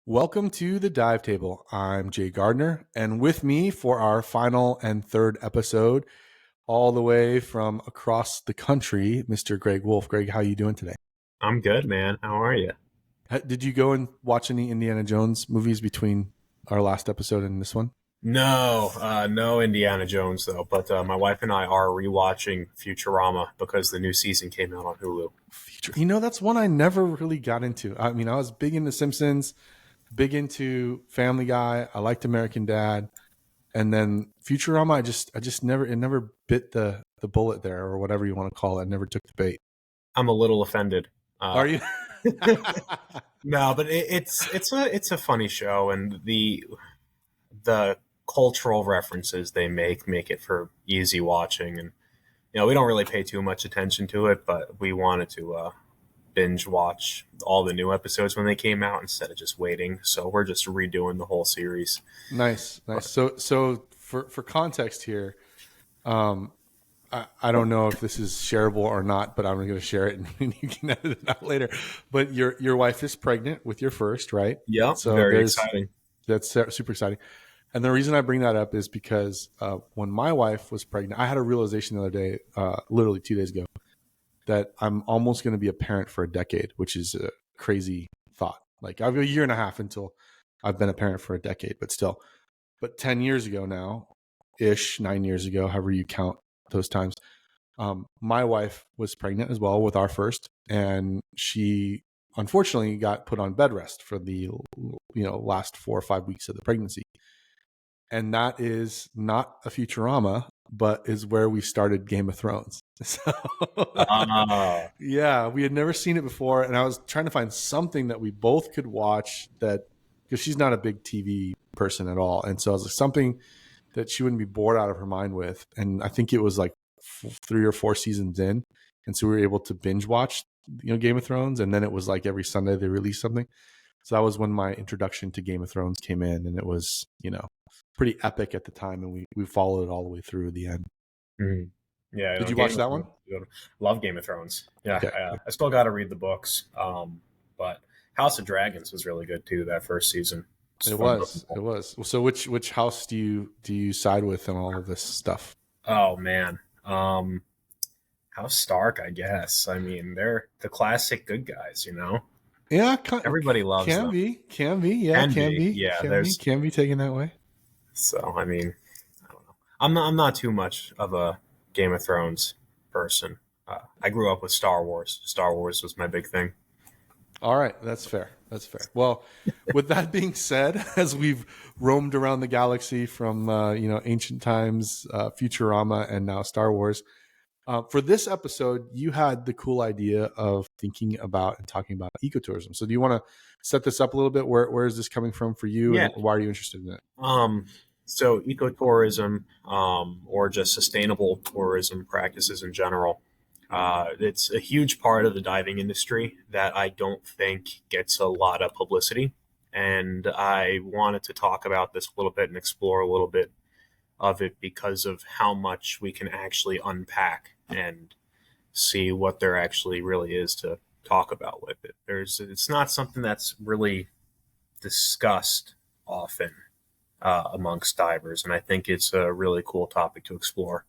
Welcome to the Dive Table. I'm Jay Gardner, and with me for our final and third episode, all the way from across the country, Mr. Greg Wolf. Greg, how are you doing today? I'm good, man. How are you? Did you go and watch any Indiana Jones movies between our last episode and this one? No Indiana Jones though. But my wife and I are rewatching Futurama because the new season came out on Hulu. That's one I never really got into. I mean, I was big into Simpsons, big into Family Guy. I liked American Dad. And then Futurama, I just never, it never bit the bullet there, or whatever you want to call it. I never took the bait. I'm a little offended. Are you? No, but it's a funny show, and the cultural references they make it for easy watching, and we don't really pay too much attention to it, but we wanted to binge watch all the new episodes when they came out instead of just waiting. So we're just redoing the whole series. Nice. So for context here, I don't know if this is shareable or not, but I'm going to share it, and you can edit it out later. But your wife is pregnant with your first, right? Yeah, So very exciting. That's super exciting. And the reason I bring that up is because when my wife was pregnant, I had a realization the other day, literally 2 days ago, that I'm almost going to be a parent for a decade, which is a crazy thought. Like, I have a year and a half until I've been a parent for a decade, but still. But 10 years ago now, 9 years ago, however you count those times, my wife was pregnant as well with our first, and she unfortunately got put on bed rest for the last 4 or 5 weeks of the pregnancy. And that is not a Futurama, but is where we started Game of Thrones. So, yeah, we had never seen it before, and I was trying to find something that we both could watch, that because she's not a big TV person at all, and so I was like, something that she wouldn't be bored out of her mind with. And I think it was like 3 or 4 seasons in, and so we were able to binge watch Game of Thrones, and then it was like every Sunday they released something. So that was when my introduction to Game of Thrones came in, and it was pretty epic at the time, and we followed it all the way through the end. Mm-hmm. Yeah, Did you watch that one? Love Game of Thrones. Yeah, Okay. I still got to read the books, but House of Dragons was really good too. That first season. It was. So which house do you side with in all of this stuff? Oh man, House Stark, I guess. I mean, they're the classic good guys, Yeah, everybody loves them. Can be, yeah, Yeah, can be taken that way. So I mean, I don't know. I'm not too much of a Game of Thrones person. I grew up with Star Wars. Star Wars was my big thing. All right, that's fair. Well, with that being said, as we've roamed around the galaxy from ancient times, Futurama, and now Star Wars, for this episode, you had the cool idea of thinking about and talking about ecotourism. So, do you want to set this up a little bit? Where is this coming from for you, Yeah. and why are you interested in it? So ecotourism, or just sustainable tourism practices in general, it's a huge part of the diving industry that I don't think gets a lot of publicity. And I wanted to talk about this a little bit and explore a little bit of it because of how much we can actually unpack and see what there actually really is to talk about with it. It's not something that's really discussed often amongst divers, and I think it's a really cool topic to explore.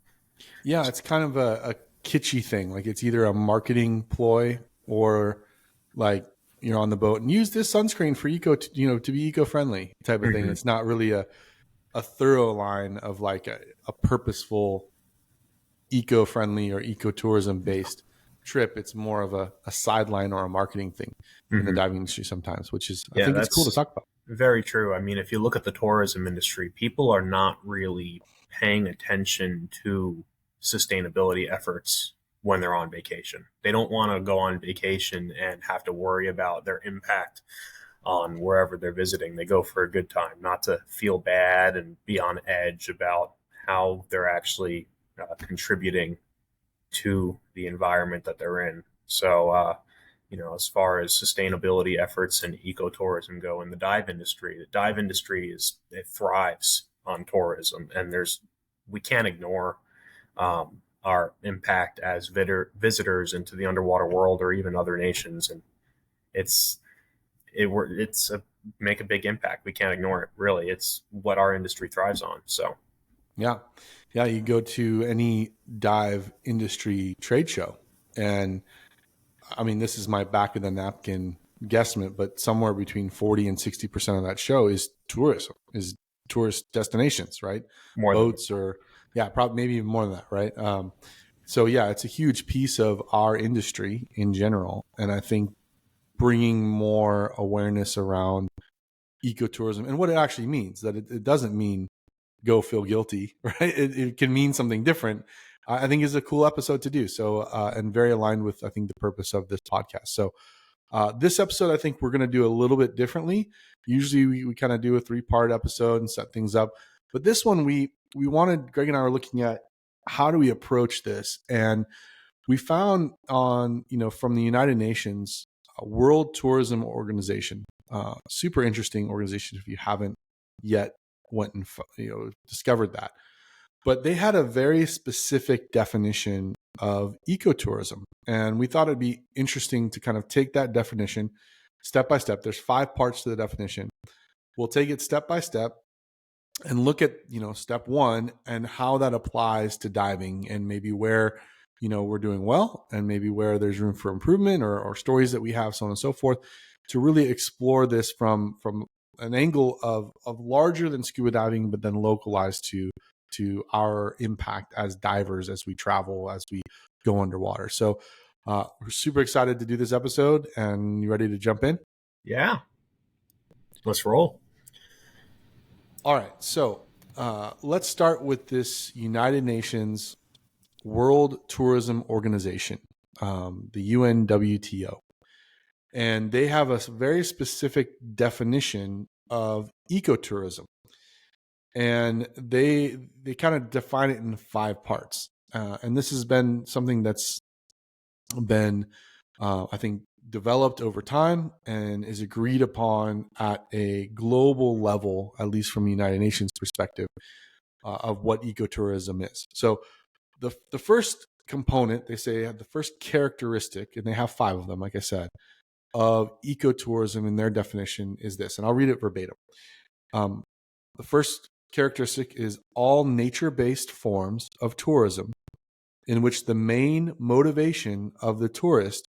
Yeah, it's kind of a kitschy thing. Like, it's either a marketing ploy, or like you're on the boat and use this sunscreen for to be eco-friendly type of thing. Mm-hmm. It's not really a thorough line of like a purposeful eco-friendly or ecotourism based trip. It's more of a sideline or a marketing thing in the diving industry sometimes, which is, I think it's cool to talk about. Very true. I mean, if you look at the tourism industry, people are not really paying attention to sustainability efforts when they're on vacation. They don't want to go on vacation and have to worry about their impact on wherever they're visiting. They go for a good time, not to feel bad and be on edge about how they're actually contributing to the environment that they're in. So, as far as sustainability efforts and ecotourism go in the dive industry, it thrives on tourism, and we can't ignore our impact as visitors into the underwater world or even other nations. And it's a make a big impact. We can't ignore it. Really, it's what our industry thrives on. So Yeah. Yeah. You go to any dive industry trade show, and I mean, this is my back of the napkin guesstimate, but somewhere between 40 and 60% of that show is tourism, is tourist destinations, right? more than Boats or, yeah, probably maybe even more than that, right? So, yeah, it's a huge piece of our industry in general. And I think bringing more awareness around ecotourism and what it actually means, that it doesn't mean go feel guilty, right? It can mean something different. I think is a cool episode to do. So, and very aligned with, I think, the purpose of this podcast. So, this episode, I think we're going to do a little bit differently. Usually we kind of do a 3-part episode and set things up. But this one, we wanted, Greg and I were looking at how do we approach this? And we found on, from the United Nations, World Tourism Organization, super interesting organization if you haven't yet went and discovered that. But they had a very specific definition of ecotourism. And we thought it'd be interesting to kind of take that definition step by step. There's 5 parts to the definition. We'll take it step by step and look at, step 1 and how that applies to diving, and maybe where, we're doing well, and maybe where there's room for improvement, or stories that we have, so on and so forth, to really explore this from an angle of larger than scuba diving, but then localized to our impact as divers, as we travel, as we go underwater. So we're super excited to do this episode. And you ready to jump in? Yeah, let's roll. All right. So let's start with this United Nations World Tourism Organization, the UNWTO. And they have a very specific definition of ecotourism. And they kind of define it in 5 parts. And this has been something that's been, I think, developed over time and is agreed upon at a global level, at least from the United Nations perspective, of what ecotourism is. So the first component, they say, the first characteristic, and they have 5 of them, like I said, of ecotourism in their definition is this, and I'll read it verbatim. The first characteristic is all nature-based forms of tourism in which the main motivation of the tourist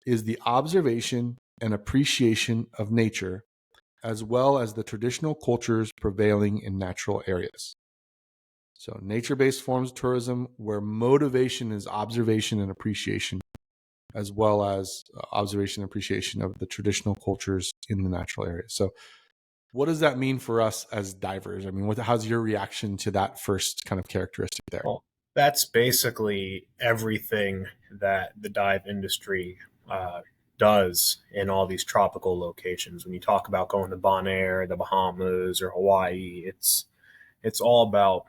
is the observation and appreciation of nature, as well as the traditional cultures prevailing in natural areas. So nature-based forms of tourism where motivation is observation and appreciation, as well as observation and appreciation of the traditional cultures in the natural areas. So what does that mean for us as divers? I mean, how's your reaction to that first kind of characteristic there? Well, that's basically everything that the dive industry does in all these tropical locations. When you talk about going to Bonaire, the Bahamas, or Hawaii, it's all about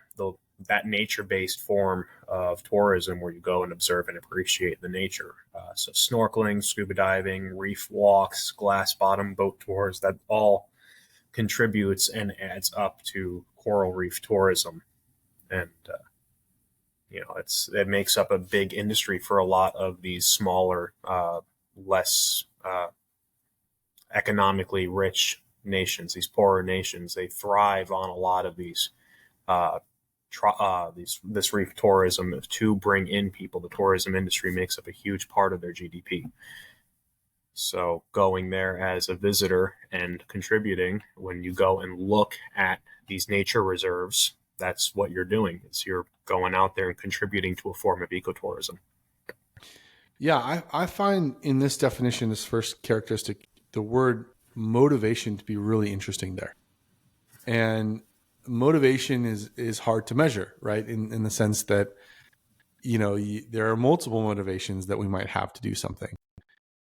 that nature-based form of tourism where you go and observe and appreciate the nature. So snorkeling, scuba diving, reef walks, glass bottom boat tours, that all contributes and adds up to coral reef tourism. And it makes up a big industry for a lot of these smaller, less economically rich nations. These poorer nations, they thrive on a lot of these this reef tourism to bring in people. The tourism industry makes up a huge part of their GDP. So going there as a visitor and contributing, when you go and look at these nature reserves, that's what you're doing. You're going out there and contributing to a form of ecotourism. Yeah, I find in this definition, this first characteristic, the word motivation to be really interesting there. And motivation is hard to measure, right? In the sense that, there are multiple motivations that we might have to do something.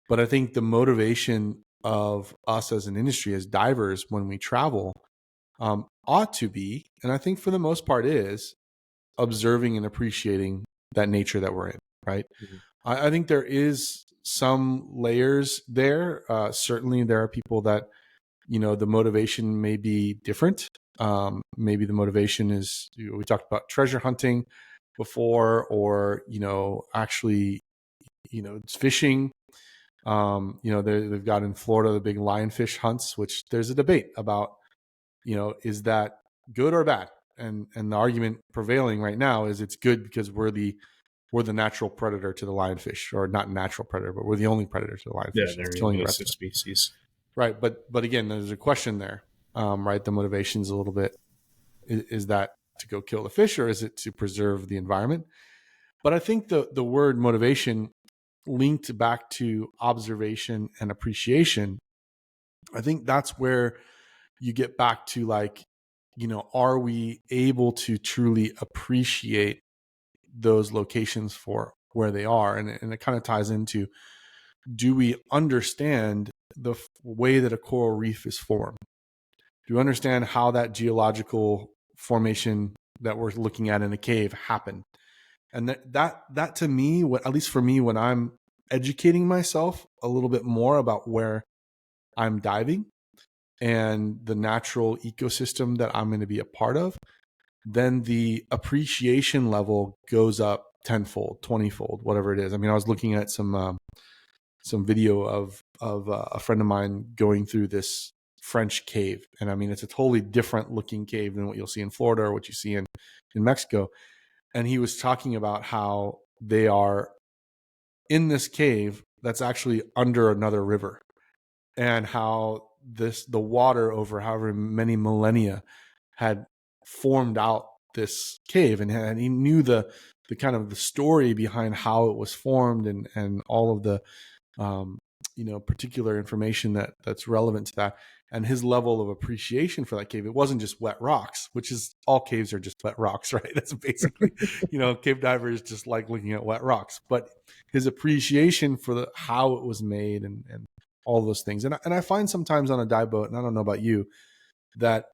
But I think the motivation of us as an industry, as divers, when we travel, ought to be, and I think for the most part is, observing and appreciating that nature that we're in, right? Mm-hmm. I think there is some layers there. Certainly there are people that, the motivation may be different. Maybe the motivation is, we talked about treasure hunting before, or, actually, it's fishing. They've got in Florida the big lionfish hunts, which there's a debate about, is that good or bad? And the argument prevailing right now is it's good because we're the natural predator to the lionfish, or not natural predator, but we're the only predator to the Yeah, lionfish. they're It's an killing the rest invasive of it. species. Right. But again, there's a question there, right? The motivation's a little bit, is that to go kill the fish, or is it to preserve the environment? But I think the word motivation linked back to observation and appreciation, I think that's where you get back to, like, are we able to truly appreciate those locations for where they are? And it kind of ties into, do we understand the way that a coral reef is formed? Do you understand how that geological formation that we're looking at in a cave happened? And that to me, what, at least for me, when I'm educating myself a little bit more about where I'm diving and the natural ecosystem that I'm going to be a part of, then the appreciation level goes up tenfold, 20-fold, whatever it is. I mean, I was looking at some video of a friend of mine going through this French cave, and I mean, it's a totally different looking cave than what you'll see in Florida or what you see in Mexico. And he was talking about how they are in this cave that's actually under another river, and how the water over however many millennia had formed out this cave, and he knew the kind of the story behind how it was formed, and all of the particular information that's relevant to that, and his level of appreciation for that cave. It wasn't just wet rocks, which is, all caves are just wet rocks, right? That's basically, cave divers just like looking at wet rocks. But his appreciation for how it was made, and all those things. And I find sometimes on a dive boat, and I don't know about you, that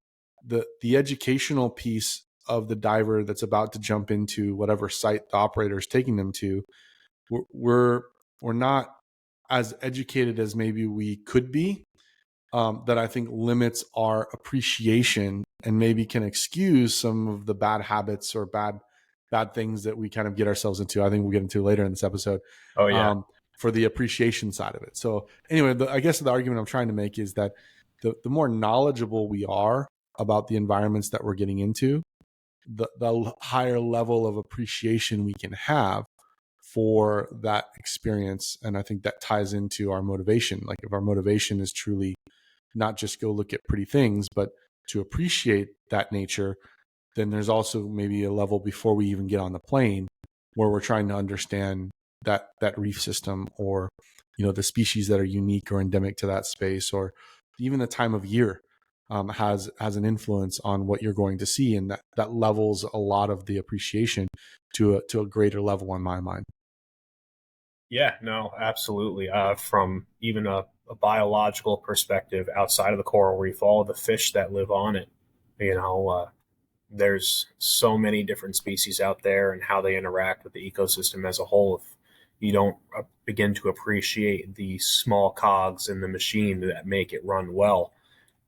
the educational piece of the diver that's about to jump into whatever site the operator is taking them to, we're not as educated as maybe we could be, that I think limits our appreciation and maybe can excuse some of the bad habits or bad things that we kind of get ourselves into. I think we'll get into later in this episode. Oh yeah. For the appreciation side of it. So anyway, I guess the argument I'm trying to make is that the more knowledgeable we are about the environments that we're getting into, the higher level of appreciation we can have for that experience. And I think that ties into our motivation. Like, if our motivation is truly not just go look at pretty things, but to appreciate that nature, then there's also maybe a level before we even get on the plane where we're trying to understand that reef system, or the species that are unique or endemic to that space, or even the time of year has an influence on what you're going to see, and that levels a lot of the appreciation to a greater level in my mind. Yeah, no, absolutely. From even a biological perspective, outside of the coral reef, all of the fish that live on it, there's so many different species out there, and how they interact with the ecosystem as a whole. If you don't begin to appreciate the small cogs in the machine that make it run well,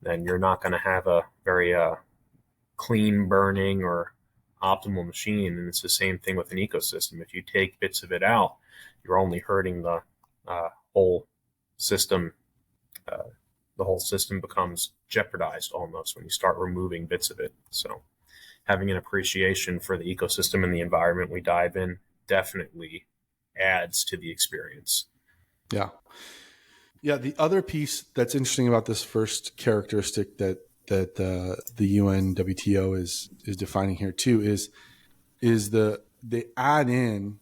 then you're not going to have a very clean burning or optimal machine. And it's the same thing with an ecosystem. If you take bits of it out, you're only hurting the whole system. The whole system becomes jeopardized almost when you start removing bits of it. So having an appreciation for the ecosystem and the environment we dive in definitely adds to the experience. Yeah. Yeah. The other piece that's interesting about this first characteristic that the UNWTO is defining here too is they add in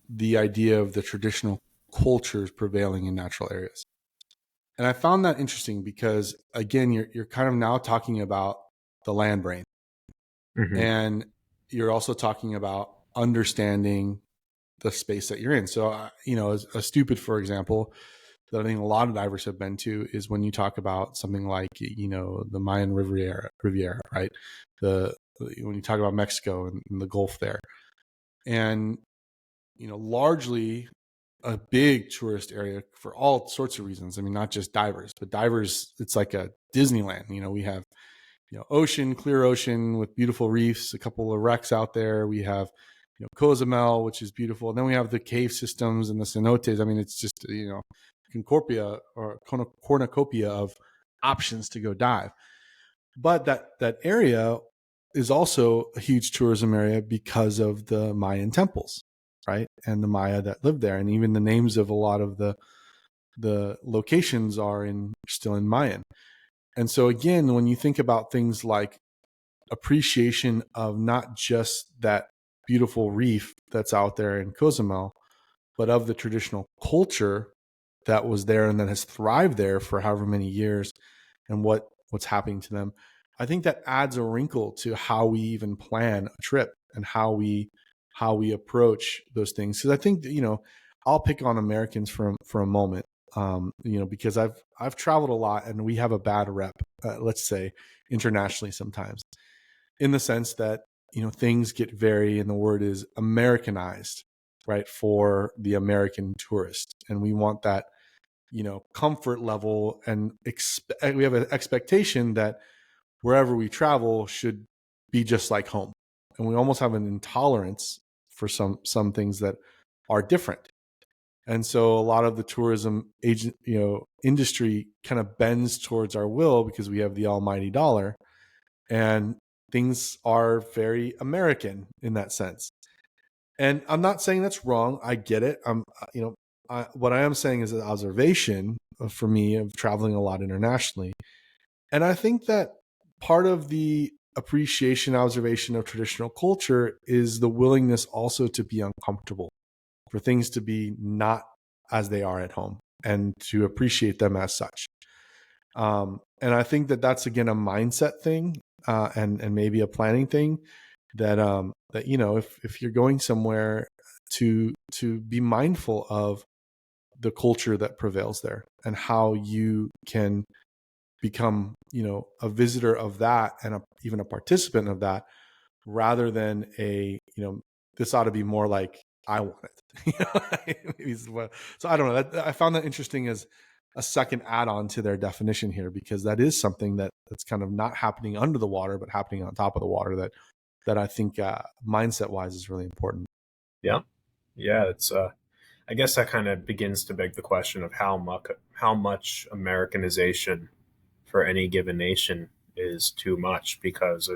the idea of the traditional cultures prevailing in natural areas. And I found that interesting because, again, you're kind of now talking about the land brain, Mm-hmm. and you're also talking about understanding the space that you're in. So, as a stupid, for example, that I think a lot of divers have been to is when you talk about something like, the Mayan Riviera, right? When you talk about Mexico and the Gulf there, and largely a big tourist area for all sorts of reasons. I mean, not just divers, but divers, it's like a Disneyland. We have, clear ocean with beautiful reefs, a couple of wrecks out there. We have, Cozumel, which is beautiful. And then we have the cave systems and the cenotes. I mean, it's just, cornucopia of options to go dive. But that area is also a huge tourism area because of the Mayan temples, right? And the Maya that lived there. And even the names of a lot of the locations are still in Mayan. And so again, when you think about things like appreciation of not just that beautiful reef that's out there in Cozumel, but of the traditional culture that was there and that has thrived there for however many years, and what's happening to them, I think that adds a wrinkle to how we even plan a trip and how we approach those things. Because I think I'll pick on Americans for a moment, because I've traveled a lot and we have a bad rep, let's say internationally sometimes, in the sense that things get very, and the word is Americanized, right, for the American tourist, and we want that comfort level, and we have an expectation that wherever we travel should be just like home, and we almost have an intolerance for some things that are different. And so a lot of the tourism industry kind of bends towards our will because we have the almighty dollar, and things are very American in that sense. And I'm not saying that's wrong. I get it. What I am saying is an observation for me of traveling a lot internationally. And I think that part of the appreciation, observation of traditional culture is the willingness also to be uncomfortable, for things to be not as they are at home, and to appreciate them as such. And I think that that's, again, a mindset thing, and maybe a planning thing, that if you're going somewhere, to be mindful of the culture that prevails there, and how you can become a visitor of that, and even a participant of that, rather than this ought to be more like I want it. So I don't know. I found that interesting as a second add-on to their definition here, because that is something that's kind of not happening under the water, but happening on top of the water, that I think mindset-wise is really important. Yeah. It's I guess that kind of begins to beg the question of how much Americanization for any given nation is too much, because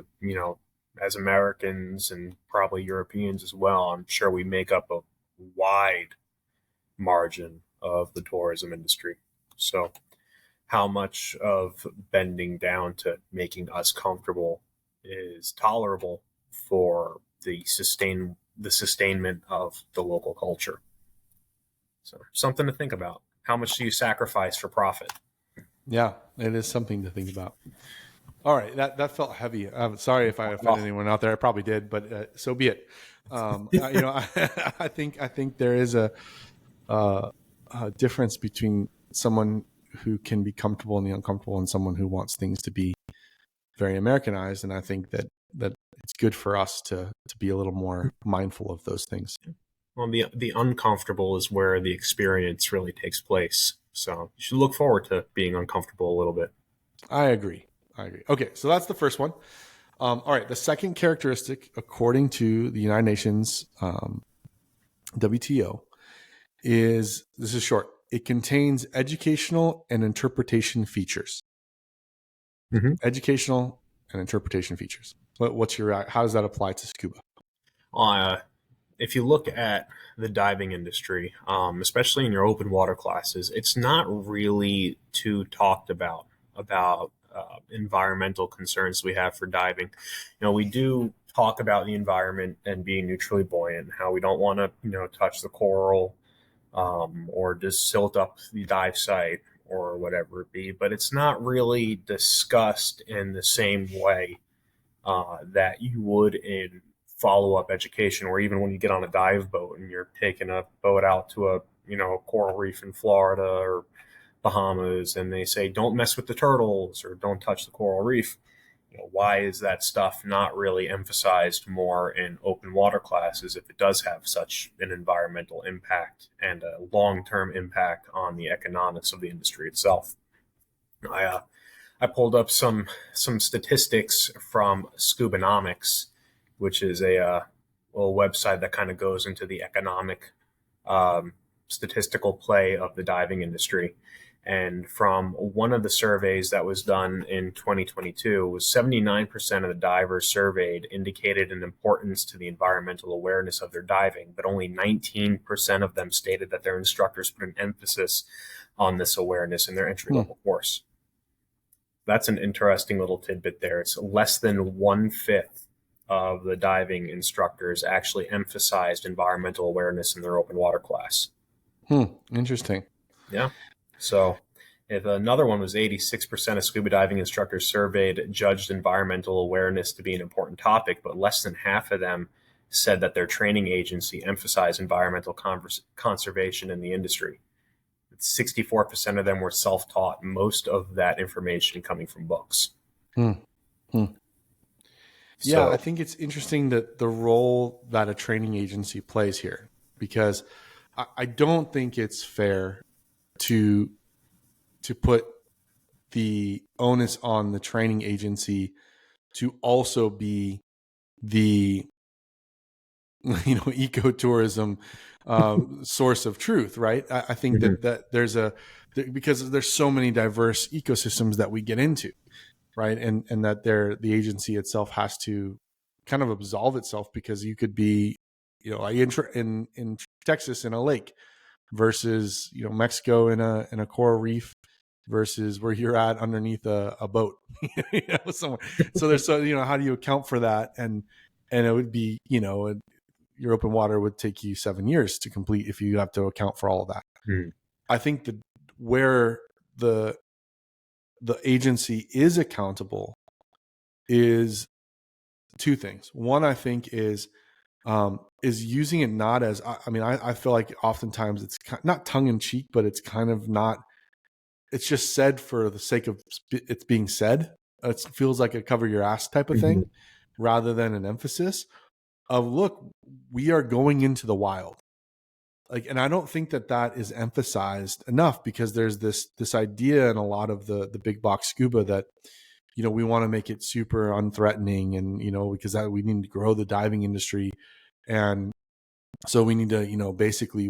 as Americans, and probably Europeans as well, I'm sure we make up a wide margin of the tourism industry. So how much of bending down to making us comfortable is tolerable for the sustainment of the local culture? So something to think about. How much do you sacrifice for profit? Yeah, it is something to think about. All right, that felt heavy. I'm sorry if I offended anyone out there. I probably did, but so be it. I think there is a difference between someone who can be comfortable in the uncomfortable, and someone who wants things to be very Americanized. And I think that it's good for us to be a little more mindful of those things. Well, the uncomfortable is where the experience really takes place. So you should look forward to being uncomfortable a little bit. I agree. Okay, so that's the first one. All right, the second characteristic, according to the United Nations WTO, this is short. It contains educational and interpretation features. Mm-hmm. Educational and interpretation features. How does that apply to scuba? If you look at the diving industry, especially in your open water classes, it's not really too talked about environmental concerns we have for diving. We do talk about the environment and being neutrally buoyant, how we don't want to touch the coral, or just silt up the dive site or whatever it be, but it's not really discussed in the same way that you would in follow-up education, or even when you get on a dive boat and you're taking a boat out to a coral reef in Florida or Bahamas, and they say don't mess with the turtles or don't touch the coral reef. Why is that stuff not really emphasized more in open water classes if it does have such an environmental impact and a long-term impact on the economics of the industry itself? I pulled up some statistics from Scubanomics, which is a little website that kind of goes into the economic statistical play of the diving industry. And from one of the surveys that was done in 2022, was 79% of the divers surveyed indicated an importance to the environmental awareness of their diving, but only 19% of them stated that their instructors put an emphasis on this awareness in their entry level course. That's an interesting little tidbit there. It's less than 1/5 of the diving instructors actually emphasized environmental awareness in their open water class. Interesting. Yeah. So if another one was 86% of scuba diving instructors surveyed judged environmental awareness to be an important topic, but less than half of them said that their training agency emphasized environmental conservation in the industry. 64% of them were self-taught, most of that information coming from books. Yeah, I think it's interesting that the role that a training agency plays here, because I don't think it's fair to put the onus on the training agency to also be the ecotourism source of truth, right? I think that there's because there's so many diverse ecosystems that we get into, right? And that the agency itself has to kind of absolve itself, because you could be, like in Texas in a lake versus, Mexico in a coral reef versus where you're at underneath a boat, somewhere. So there's how do you account for that? And it would be, your open water would take you 7 years to complete if you have to account for all of that. I think that where the agency is accountable is two things. One, I think is using it not as, I feel like oftentimes it's not tongue in cheek, but it's kind of not, it's just said for the sake of it's being said. It feels like a cover your ass type of thing, rather than an emphasis of, look, we are going into the wild. And I don't think that is emphasized enough, because there's this idea in a lot of the big box scuba that, we want to make it super unthreatening, and, because we need to grow the diving industry. And so we need to, basically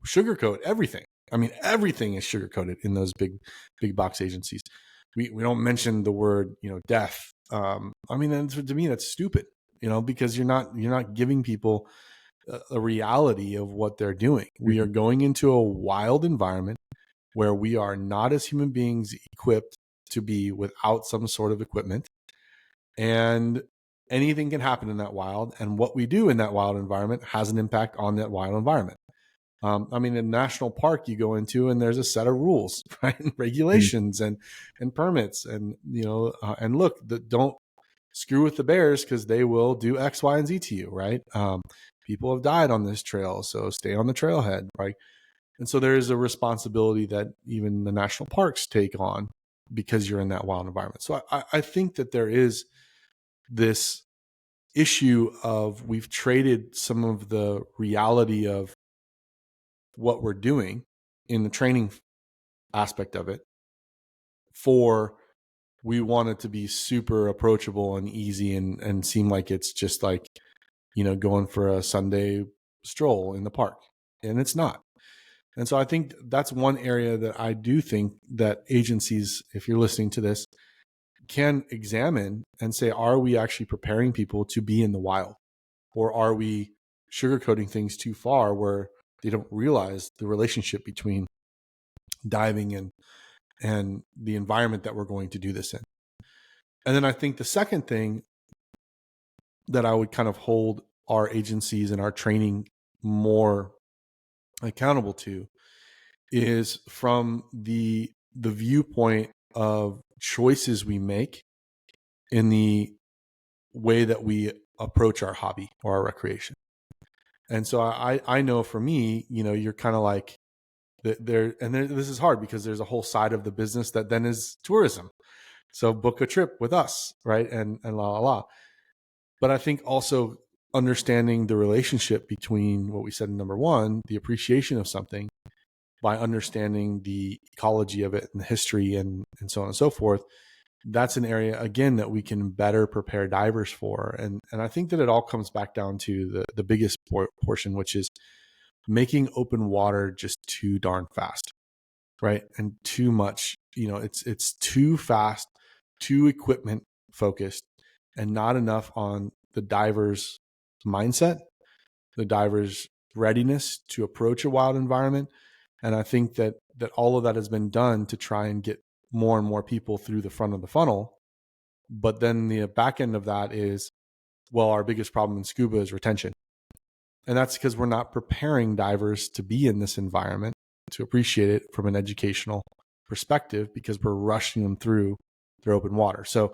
sugarcoat everything. Everything is sugarcoated in those big box agencies. We don't mention the word, death. To me, that's stupid, because you're not giving people a reality of what they're doing. We are going into a wild environment where we are not, as human beings, equipped to be without some sort of equipment, and anything can happen in that wild. And what we do in that wild environment has an impact on that wild environment. In a national park you go into, and there's a set of rules, right? And regulations and permits, and, and look, don't screw with the bears, because they will do X, Y, and Z to you, right? People have died on this trail, so stay on the trailhead, right? And so there is a responsibility that even the national parks take on, because you're in that wild environment. So I think that there is this issue of, we've traded some of the reality of what we're doing in the training aspect of it for, we want it to be super approachable and easy, and seem like it's just like, going for a Sunday stroll in the park, and it's not. And so I think that's one area that I do think that agencies, if you're listening to this, can examine and say, are we actually preparing people to be in the wild? Or are we sugarcoating things too far, where they don't realize the relationship between diving and the environment that we're going to do this in? And then I think the second thing that I would kind of hold our agencies and our training more accountable to is from the viewpoint of choices we make in the way that we approach our hobby or our recreation. And so I know for me, you're kind of like this is hard, because there's a whole side of the business that then is tourism. So book a trip with us, right? And la. But I think also understanding the relationship between what we said in number one, the appreciation of something, by understanding the ecology of it and the history and so on and so forth. That's an area, again, that we can better prepare divers for. And I think that it all comes back down to the biggest portion, which is, making open water just too darn fast, right? And too much, it's too fast, too equipment focused, and not enough on the diver's mindset, the diver's readiness to approach a wild environment. And I think that all of that has been done to try and get more and more people through the front of the funnel. But then the back end of that is, well, our biggest problem in scuba is retention. And that's because we're not preparing divers to be in this environment, to appreciate it from an educational perspective, because we're rushing them through their open water. So,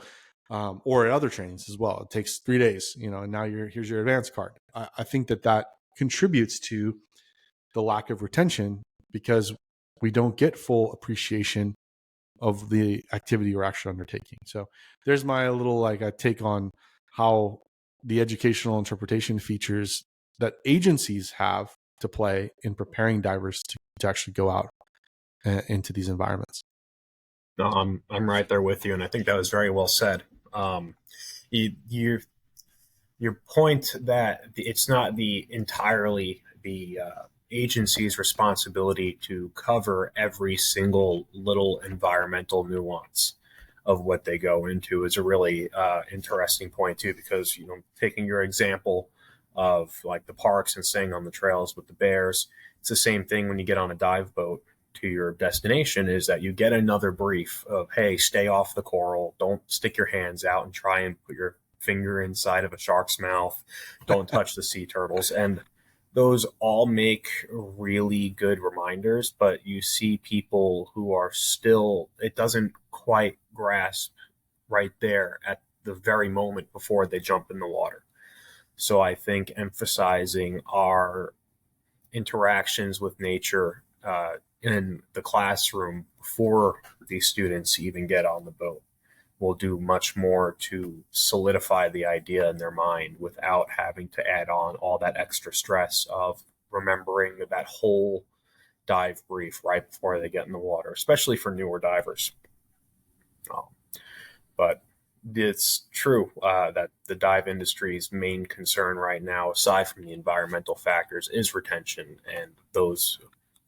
or at other trainings as well. It takes 3 days, and now here's your advanced card. I think that contributes to the lack of retention, because we don't get full appreciation of the activity we're actually undertaking. So there's my little a take on how the educational interpretation features that agencies have to play in preparing divers to actually go out into these environments. No, I'm right there with you, and I think that was very well said. Your point that it's not entirely the agency's responsibility to cover every single little environmental nuance of what they go into is a really interesting point too, because taking your example of like the parks and staying on the trails with the bears, it's the same thing when you get on a dive boat to your destination, is that you get another brief of, hey, stay off the coral, don't stick your hands out and try and put your finger inside of a shark's mouth, don't touch the sea turtles. And those all make really good reminders, but you see people who are still, it doesn't quite grasp right there at the very moment before they jump in the water. So I think emphasizing our interactions with nature in the classroom before these students even get on the boat will do much more to solidify the idea in their mind without having to add on all that extra stress of remembering that whole dive brief right before they get in the water, especially for newer divers. But it's true that the dive industry's main concern right now, aside from the environmental factors, is retention. And those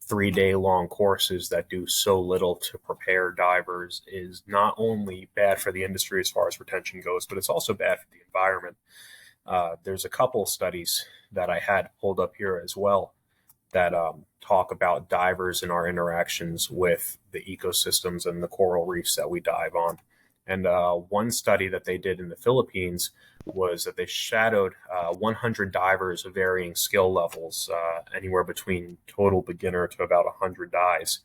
3-day long courses that do so little to prepare divers is not only bad for the industry as far as retention goes, but it's also bad for the environment. There's a couple studies that I had pulled up here as well that talk about divers and our interactions with the ecosystems and the coral reefs that we dive on. And one study that they did in the Philippines was that they shadowed 100 divers of varying skill levels, anywhere between total beginner to about 100 dives.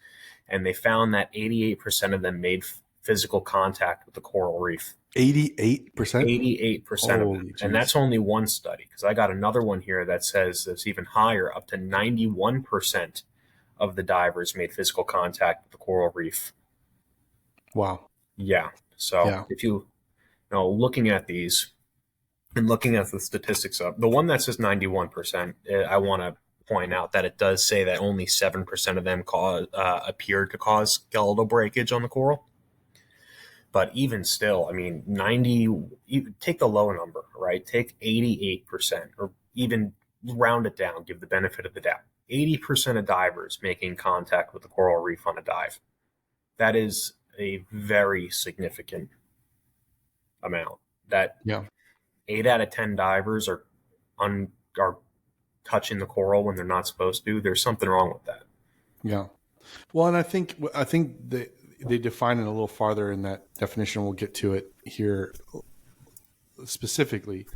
And they found that 88% of them made physical contact with the coral reef. 88%? 88% of them. And that's only one study, because I got another one here that says it's even higher, up to 91% of the divers made physical contact with the coral reef. Wow. Yeah. So if looking at these and looking at the statistics of the one that says 91%, I want to point out that it does say that only 7% of them appeared to cause skeletal breakage on the coral. But even still, I mean, take the low number, right? Take 88%, or even round it down, give the benefit of the doubt. 80% of divers making contact with the coral reef on a dive. That is a very significant amount. That 8 out of 10 divers are touching the coral when they're not supposed to. There's something wrong with that. Yeah. Well, and I think they define it a little farther in that definition. We'll get to it here specifically,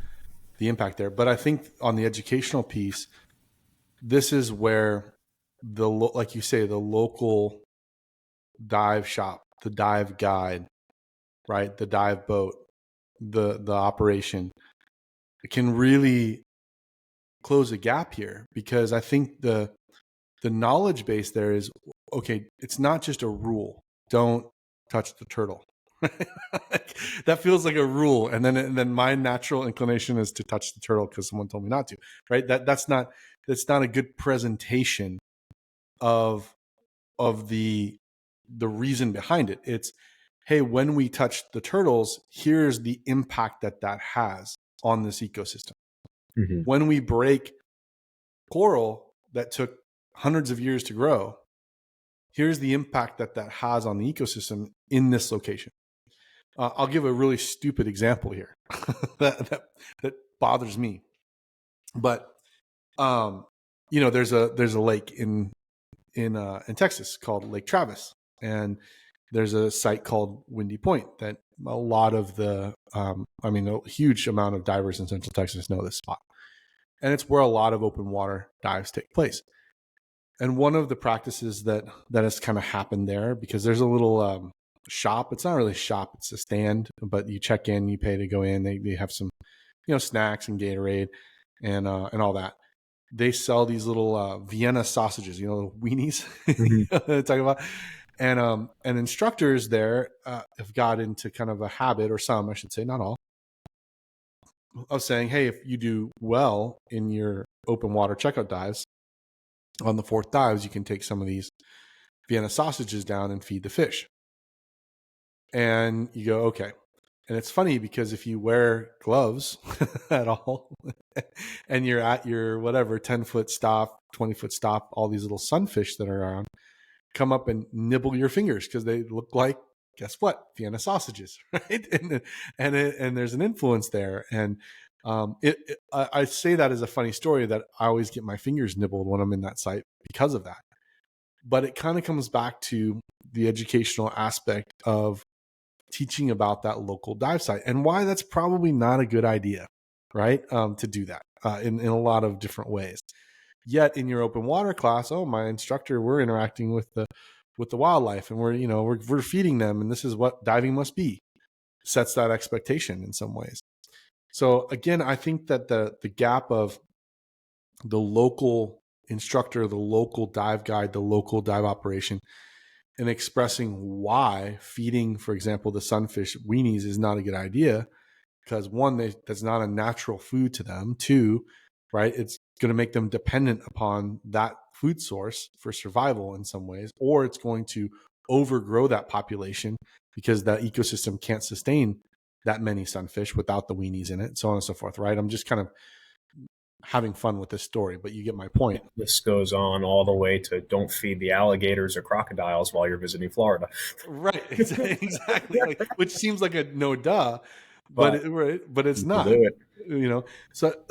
the impact there. But I think on the educational piece, this is where like you say, the local dive shop, the dive guide, right, the dive boat, the operation can really close a gap here, because I think the knowledge base there is, okay, it's not just a rule, don't touch the turtle. That feels like a rule, and then my natural inclination is to touch the turtle because someone told me not to, right? That's not a good presentation of the reason behind it. It's, hey, when we touch the turtles, here's the impact that has on this ecosystem. Mm-hmm. When we break coral, that took hundreds of years to grow, here's the impact that has on the ecosystem in this location. I'll give a really stupid example here that bothers me. But there's a lake in Texas called Lake Travis, and there's a site called Windy Point that a lot of a huge amount of divers in Central Texas know this spot, and it's where a lot of open water dives take place. And one of the practices that has kind of happened there, because there's a little shop. It's not really a shop; it's a stand. But you check in, you pay to go in. They have some, snacks and Gatorade, and all that. They sell these little Vienna sausages, little weenies. Mm-hmm. Talking about, and instructors there have got into kind of a habit, or some, I should say, not all, of saying, hey, if you do well in your open water checkout dives, on the fourth dives, you can take some of these Vienna sausages down and feed the fish. And you go, okay. And it's funny because if you wear gloves at all and you're at your 10-foot stop, 20-foot stop, all these little sunfish that are around come up and nibble your fingers because they look like, guess what? Vienna sausages, right? And there's an influence there. And I say that as a funny story that I always get my fingers nibbled when I'm in that site because of that. But it kind of comes back to the educational aspect of teaching about that local dive site and why that's probably not a good idea, right? To do that in a lot of different ways. Yet in your open water class, my instructor, we're interacting with the wildlife, and we're feeding them, and this is what diving must be. Sets that expectation in some ways. So again, I think that the gap of the local instructor, the local dive guide, the local dive operation, and expressing why feeding, for example, the sunfish weenies is not a good idea, because one, that's not a natural food to them. Two, right, it's going to make them dependent upon that food source for survival in some ways, or it's going to overgrow that population because that ecosystem can't sustain that many sunfish without the weenies in it, so on and so forth, right? I'm just kind of having fun with this story, but you get my point. This goes on all the way to don't feed the alligators or crocodiles while you're visiting Florida. Right, exactly. Which seems like a no duh, but it's not.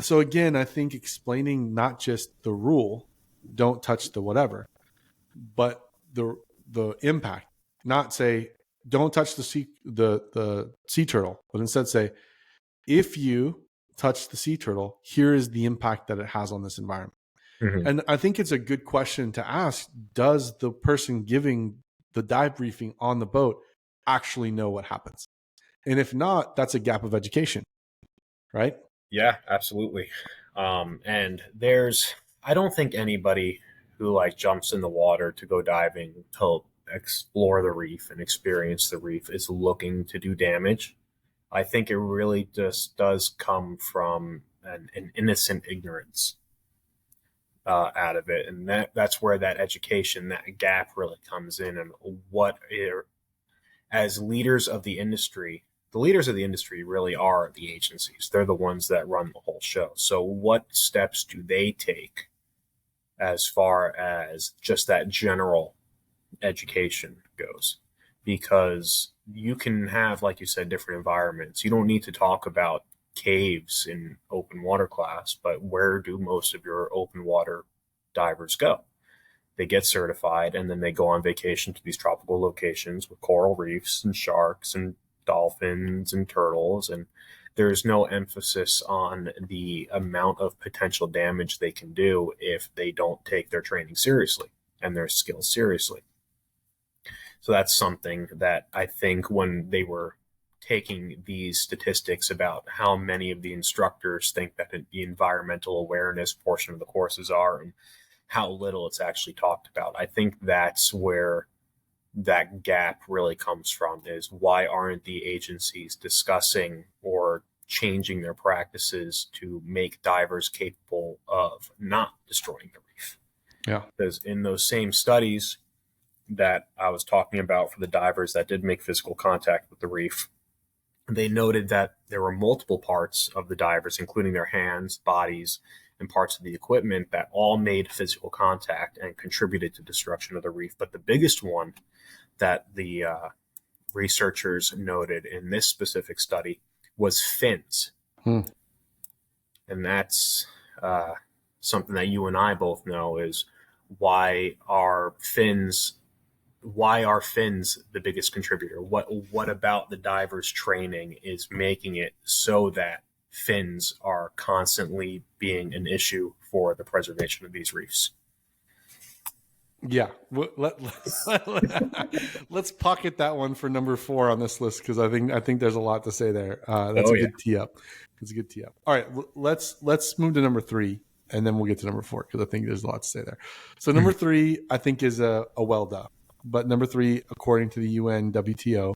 So again, I think explaining not just the rule, don't touch the whatever, but the impact. Not say don't touch the sea turtle, but instead say, if you touch the sea turtle, here is the impact that it has on this environment. Mm-hmm. And I think it's a good question to ask. Does the person giving the dive briefing on the boat actually know what happens? And if not, that's a gap of education, right? Yeah, absolutely. And I don't think anybody who jumps in the water to go diving to explore the reef and experience the reef is looking to do damage. I think it really just does come from an innocent ignorance out of it. And that's where that education, that gap really comes in. And as leaders of the industry, the leaders of the industry really are the agencies. They're the ones that run the whole show. So what steps do they take as far as just that general education goes? Because you can have, like you said, different environments. You don't need to talk about caves in open water class, but where do most of your open water divers go? They get certified and then they go on vacation to these tropical locations with coral reefs and sharks and dolphins and turtles, and there's no emphasis on the amount of potential damage they can do if they don't take their training seriously and their skills seriously. So that's something that I think when they were taking these statistics about how many of the instructors think that the environmental awareness portion of the courses are and how little it's actually talked about, I think that's where that gap really comes from, is why aren't the agencies discussing or changing their practices to make divers capable of not destroying the reef? Yeah. Because in those same studies that I was talking about for the divers that did make physical contact with the reef, they noted that there were multiple parts of the divers, including their hands, bodies, and parts of the equipment that all made physical contact and contributed to destruction of the reef. But the biggest one that the researchers noted in this specific study was fins. And that's something that you and I both know is why are fins the biggest contributor? What about the divers' training is making it so that fins are constantly being an issue for the preservation of these reefs? Yeah, let's pocket that one for number 4 on this list, because I think there's a lot to say there. That's a good tee up. It's a good tee up. All right, let's move to number 3, and then we'll get to number 4, because I think there's a lot to say there. So number 3, I think, is a well done. But number 3, according to the UNWTO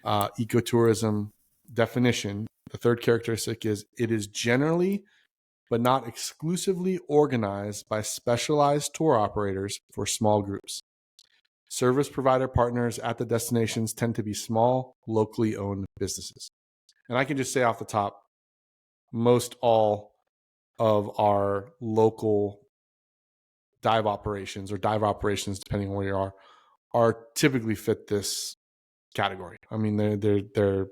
ecotourism definition, the third characteristic is it is generally but not exclusively organized by specialized tour operators for small groups. Service provider partners at the destinations tend to be small, locally owned businesses. And I can just say off the top, most all of our local dive operations, or dive operations, depending on where you are typically fit this category. I mean, they're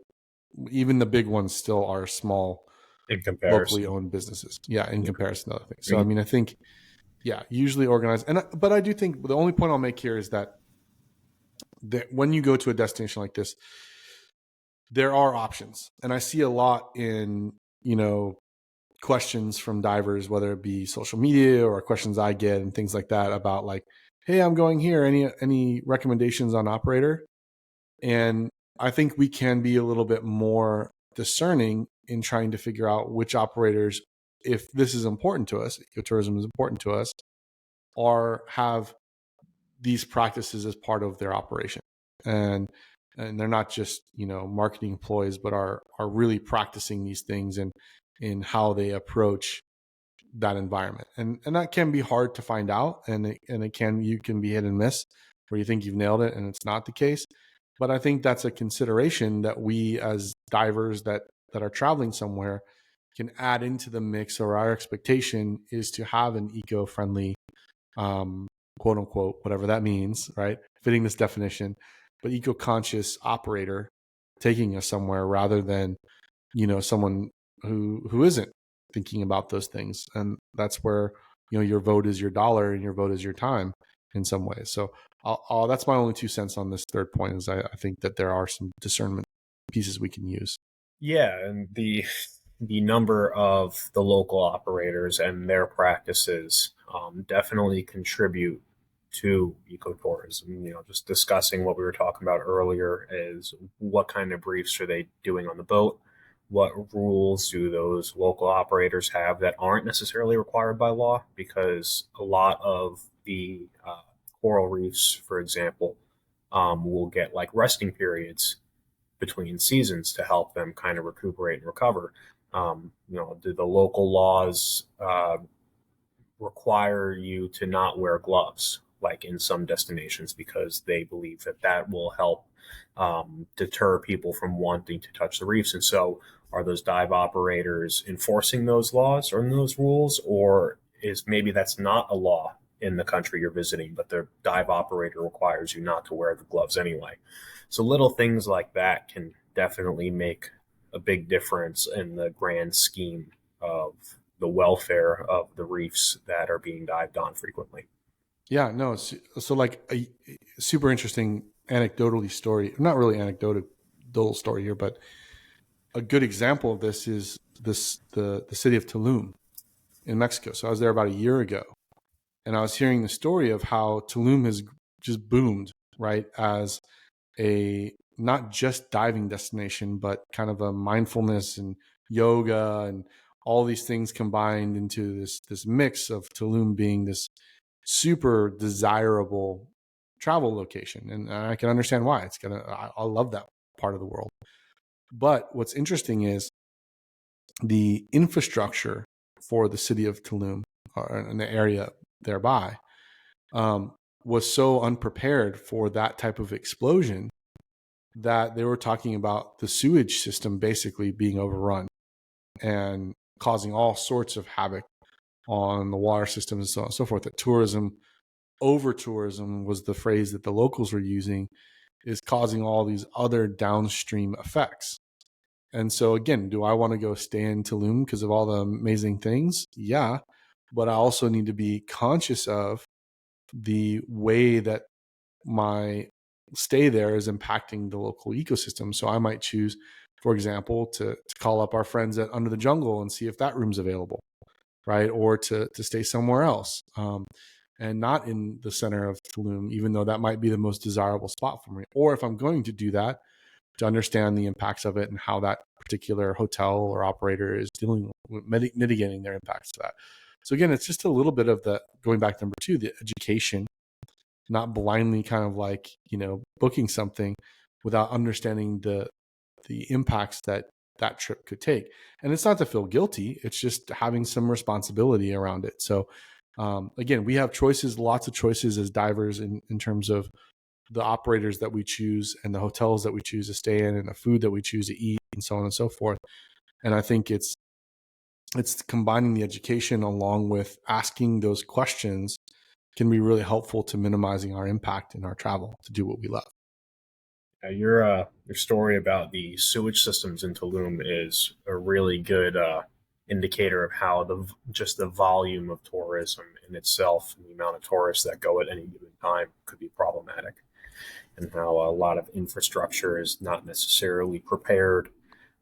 even the big ones still are small, in comparison, locally owned businesses. Yeah, in comparison to other things. So I mean, I think, yeah, usually organized. But I do think the only point I'll make here is that when you go to a destination like this, there are options, and I see a lot in questions from divers, whether it be social media or questions I get and things like that about like, hey, I'm going here. Any recommendations on operator? And I think we can be a little bit more discerning in trying to figure out which operators, if this is important to us, ecotourism is important to us, or have these practices as part of their operation. And they're not just, marketing employees, but are really practicing these things and in how they approach that environment. And that can be hard to find out. And you can be hit and miss, where you think you've nailed it and it's not the case. But I think that's a consideration that we as divers that are traveling somewhere can add into the mix, or our expectation is to have an eco-friendly, quote unquote, whatever that means, right? Fitting this definition, but eco-conscious operator taking us somewhere, rather than, someone who isn't thinking about those things. And that's where, your vote is your dollar and your vote is your time in some ways. So that's my only 2 cents on this third point, is I think that there are some discernment pieces we can use. Yeah, and the number of the local operators and their practices definitely contribute to ecotourism. Just discussing what we were talking about earlier is what kind of briefs are they doing on the boat? What rules do those local operators have that aren't necessarily required by law? Because a lot of the coral reefs, for example, will get like resting periods between seasons to help them kind of recuperate and recover. Do the local laws require you to not wear gloves, like in some destinations, because they believe that will help deter people from wanting to touch the reefs? And so are those dive operators enforcing those laws or those rules, or is maybe that's not a law in the country you're visiting, but the dive operator requires you not to wear the gloves anyway? So little things like that can definitely make a big difference in the grand scheme of the welfare of the reefs that are being dived on frequently. Yeah, no. So like a super interesting anecdotally story, not really anecdotal story here, but a good example of this is the city of Tulum in Mexico. So I was there about a year ago, and I was hearing the story of how Tulum has just boomed, right, as a not just diving destination, but kind of a mindfulness and yoga and all these things combined into this mix of Tulum being this super desirable travel location. And I can understand why. I love that part of the world. But what's interesting is the infrastructure for the city of Tulum, and the area thereby, was so unprepared for that type of explosion that they were talking about the sewage system basically being overrun and causing all sorts of havoc on the water systems and so on and so forth. That tourism, over tourism was the phrase that the locals were using, is causing all these other downstream effects. And so again, do I want to go stay in Tulum because of all the amazing things? Yeah. But I also need to be conscious of the way that my stay there is impacting the local ecosystem. So I might choose, for example, to call up our friends at Under the Jungle and see if that room's available, right? Or to stay somewhere else, and not in the center of Tulum, even though that might be the most desirable spot for me. Or if I'm going to do that, to understand the impacts of it and how that particular hotel or operator is dealing with mitigating their impacts to that. So again, it's just a little bit of the, going back to number 2, the education, not blindly kind of like, booking something without understanding the impacts that trip could take. And it's not to feel guilty, it's just having some responsibility around it. So again, we have choices, lots of choices as divers in terms of the operators that we choose and the hotels that we choose to stay in and the food that we choose to eat and so on and so forth. And I think it's combining the education along with asking those questions can be really helpful to minimizing our impact in our travel to do what we love. Your story about the sewage systems in Tulum is a really good indicator of how just the volume of tourism in itself and the amount of tourists that go at any given time could be problematic, and how a lot of infrastructure is not necessarily prepared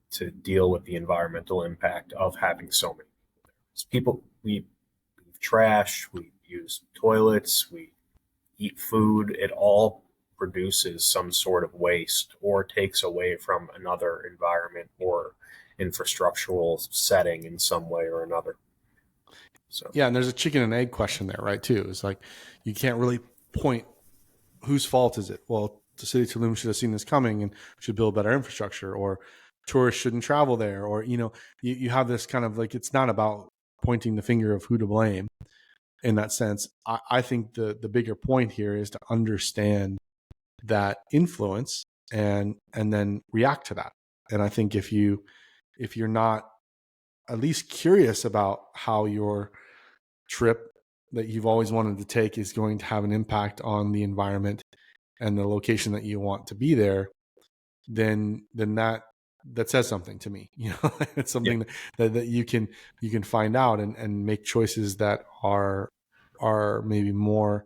to deal with the environmental impact of having so many people. We trash, we use toilets, we eat food. It all produces some sort of waste or takes away from another environment or infrastructural setting in some way or another. So yeah, and there's a chicken and egg question there, right? Too. It's like you can't really point whose fault is it. Well, the city of Tulum should have seen this coming and should build better infrastructure, or tourists shouldn't travel there, or you have this kind of like, it's not about pointing the finger of who to blame in that sense. I think the bigger point here is to understand that influence and then react to that. And I think if you're not at least curious about how your trip that you've always wanted to take is going to have an impact on the environment and the location that you want to be there, then that says something to me. It's something that you can find out and make choices that are maybe more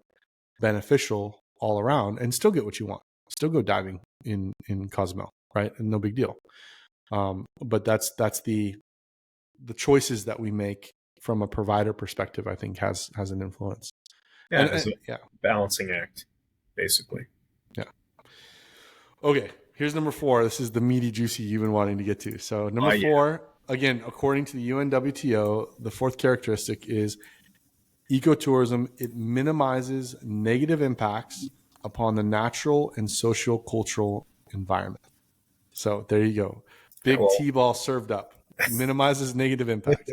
beneficial all around and still get what you want. Still go diving in Cozumel, right? And no big deal. But that's the choices that we make from a provider perspective, I think has an influence. yeah, it's a balancing act, basically. Yeah. Okay, here's number 4. This is the meaty, juicy you've been wanting to get to. So number 4, again, according to the UNWTO, the 4th characteristic is ecotourism. It minimizes negative impacts upon the natural and socio-cultural environment. So there you go. Big T-ball served up. Minimizes negative impacts.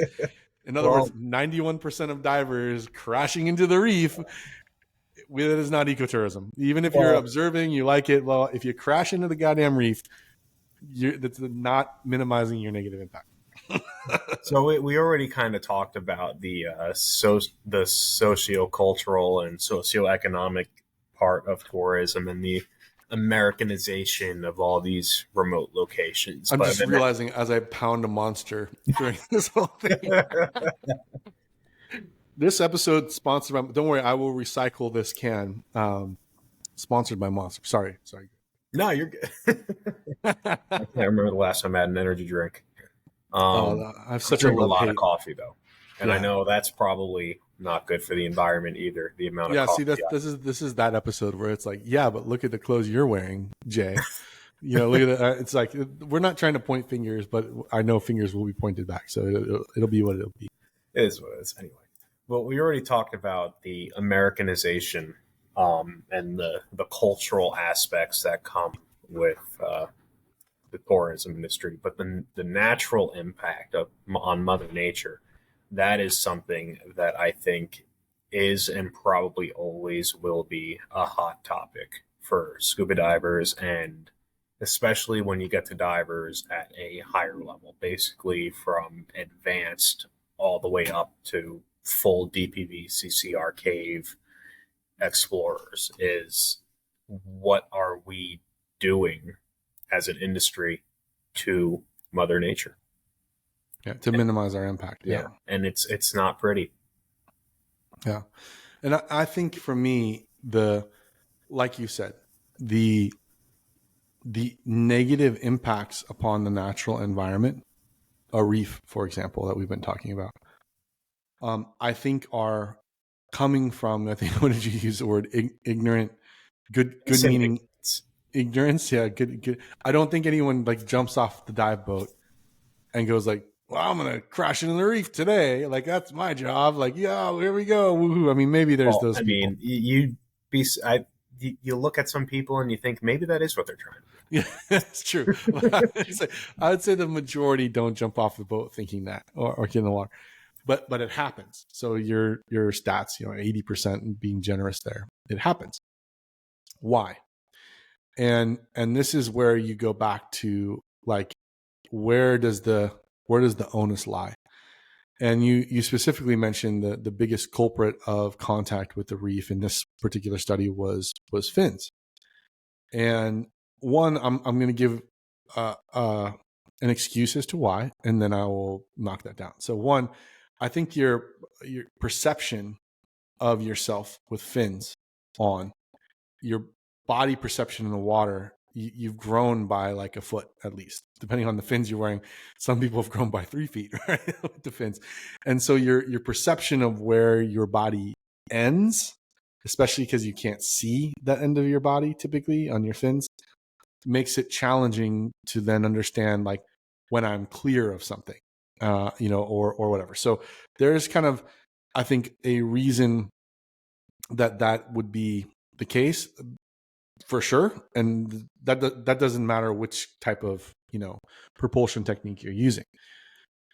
In other words, 91% of divers crashing into the reef, it is not ecotourism. Even if you're observing, you like it. Well, if you crash into the goddamn reef, that's not minimizing your negative impact. So we already kind of talked about the socio-cultural and socioeconomic part of tourism and the Americanization of all these remote locations. I'm just realizing as I pound a monster during this whole thing. This episode sponsored by, don't worry, I will recycle this can. Sponsored by Monster. Sorry. No, you're good. I can't remember the last time I had an energy drink. I have such a lot of coffee though, and I know that's probably not good for the environment either. The amount of coffee. See, this is that episode where it's like, yeah, but look at the clothes you're wearing, Jay. Look at that. It's like we're not trying to point fingers, but I know fingers will be pointed back, so it'll be what it'll be. It is what it is anyway. Well, we already talked about the Americanization and the cultural aspects that come with the tourism industry, but the natural impact on Mother Nature, that is something that I think is and probably always will be a hot topic for scuba divers, and especially when you get to divers at a higher level, basically from advanced all the way up to full DPVCCR cave explorers is what are we doing as an industry to Mother Nature? Yeah, to minimize our impact. Yeah. And it's not pretty. Yeah. And I think for me, like you said, the negative impacts upon the natural environment, a reef, for example, that we've been talking about, I think are coming from, I think, what did you use the word? Ignorant, good meaning ignorance. Yeah. Good. I don't think anyone like jumps off the dive boat and goes like, well, I'm going to crash into the reef today. Like, that's my job. Like, yeah, here we go. Woohoo. I mean, maybe there's those people. I mean, you look at some people and you think maybe that is what they're trying to do. Yeah, that's true. I would say the majority don't jump off the boat thinking that or get in the water, but it happens. So your stats, 80% being generous there, it happens. Why? And this is where you go back to like, where does the onus lie? And you specifically mentioned the biggest culprit of contact with the reef in this particular study was fins. And one, I'm going to give an excuse as to why, and then I will knock that down. So one, I think your perception of yourself with fins on, your body perception in the water, you've grown by like a foot at least, depending on the fins you're wearing. Some people have grown by 3 feet, right, with the fins. And so your perception of where your body ends, especially because you can't see that end of your body typically on your fins, makes it challenging to then understand like when I'm clear of something, or whatever. So there's kind of, I think, a reason that would be the case for sure. And that doesn't matter which type of, propulsion technique you're using.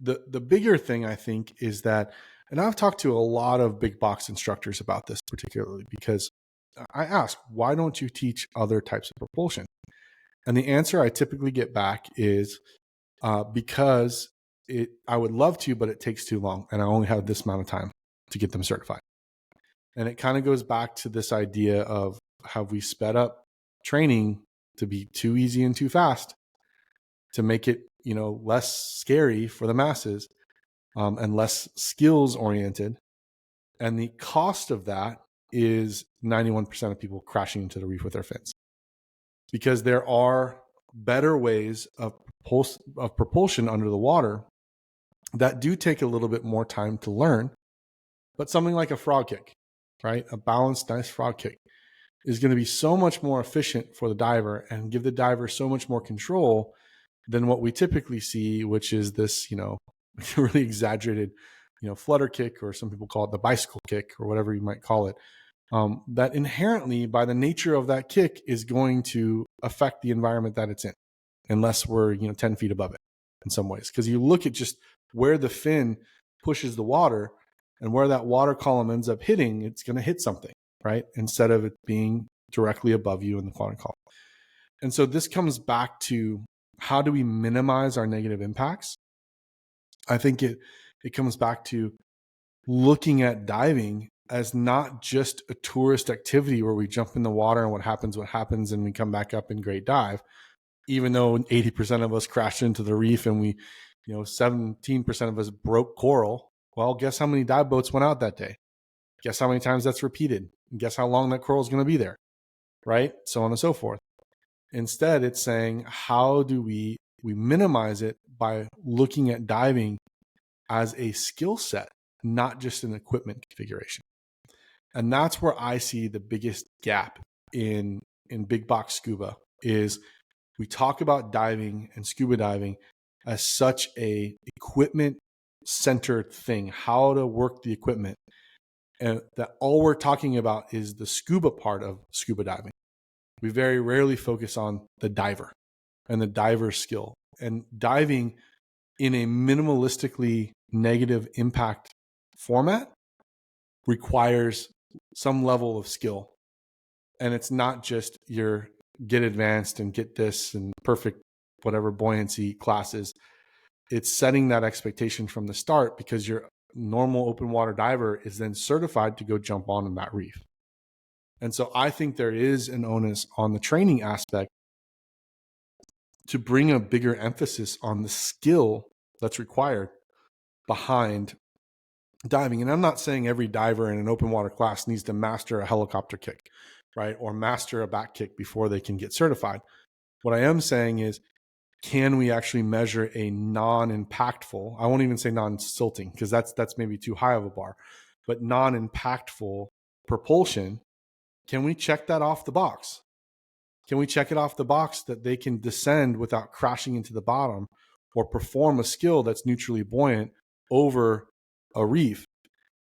The bigger thing I think is that, and I've talked to a lot of big box instructors about this particularly, because I ask, why don't you teach other types of propulsion? And the answer I typically get back is because I would love to, but it takes too long, and I only have this amount of time to get them certified. And it kind of goes back to this idea of, have we sped up training to be too easy and too fast to make it, less scary for the masses, and less skills oriented. And the cost of that is 91% of people crashing into the reef with their fins, because there are better ways of propulsion under the water that do take a little bit more time to learn. But something like a frog kick, right? A balanced, nice frog kick is going to be so much more efficient for the diver and give the diver so much more control than what we typically see, which is this, really exaggerated, flutter kick, or some people call it the bicycle kick, or whatever you might call it. That inherently, by the nature of that kick, is going to affect the environment that it's in, unless we're 10 feet above it in some ways. Because you look at just where the fin pushes the water and where that water column ends up hitting, it's going to hit something, right? Instead of it being directly above you in the water column. And so this comes back to, how do we minimize our negative impacts? I think it comes back to looking at diving as not just a tourist activity where we jump in the water and what happens, and we come back up in great dive, even though 80% of us crashed into the reef and we, 17% of us broke coral. Well, guess how many dive boats went out that day? Guess how many times that's repeated? And guess how long that coral is going to be there, right? So on and so forth. Instead, it's saying, how do we minimize it by looking at diving as a skill set, not just an equipment configuration. And that's where I see the biggest gap in big box scuba is, we talk about diving and scuba diving as such a equipment centered thing, how to work the equipment. And that all we're talking about is the scuba part of scuba diving. We very rarely focus on the diver and the diver's skill. And diving in a minimalistically negative impact format requires some level of skill. And it's not just your get advanced and get this and perfect whatever buoyancy classes. It's setting that expectation from the start, because you're normal open water diver is then certified to go jump on in that reef. And so I think there is an onus on the training aspect to bring a bigger emphasis on the skill that's required behind diving. And I'm not saying every diver in an open water class needs to master a helicopter kick, right? Or master a back kick before they can get certified. What I am saying is, can we actually measure a non-impactful, I won't even say non-silting because that's maybe too high of a bar, but non-impactful propulsion? Can we check that off the box? Can we check it off the box that they can descend without crashing into the bottom or perform a skill that's neutrally buoyant over a reef?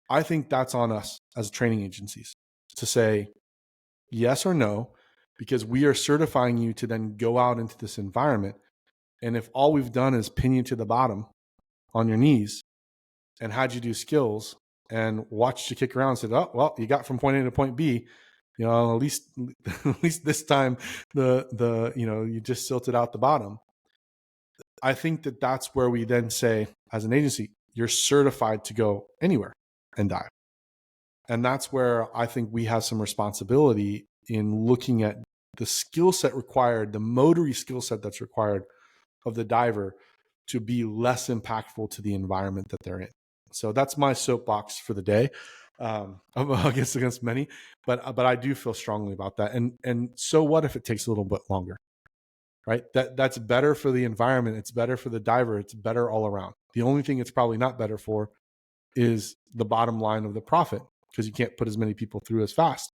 I think that's on us as training agencies to say yes or no, because we are certifying you to then go out into this environment. And if all we've done is pin you to the bottom on your knees and had you do skills and watched you kick around and said, oh, well, you got from point A to point B, at least this time you just silted out the bottom. I think that that's where we then say, as an agency, you're certified to go anywhere and dive. And that's where I think we have some responsibility in looking at the skill set required, the motory skill set that's required of the diver to be less impactful to the environment that they're in. So that's my soapbox for the day. Against many, but I do feel strongly about that. And so what if it takes a little bit longer, right? That's better for the environment. It's better for the diver. It's better all around. The only thing it's probably not better for is the bottom line of the profit, because you can't put as many people through as fast.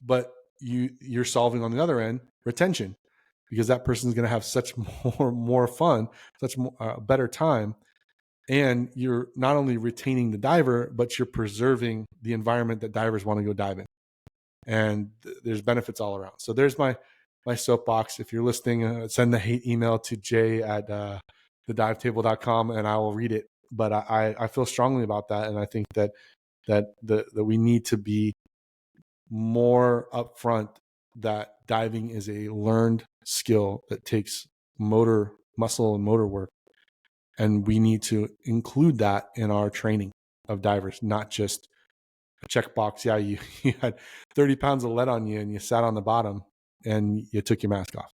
But you're solving on the other end retention, because that person's going to have such more fun, such better time. And you're not only retaining the diver, but you're preserving the environment that divers want to go dive in. And there's benefits all around. So there's my soapbox. If you're listening, send the hate email to jay@thedivetable.com and I will read it. But I feel strongly about that. And I think that we need to be more upfront that diving is a learned skill that takes muscle and motor work. And we need to include that in our training of divers, not just a checkbox. Yeah, you had 30 pounds of lead on you and you sat on the bottom and you took your mask off.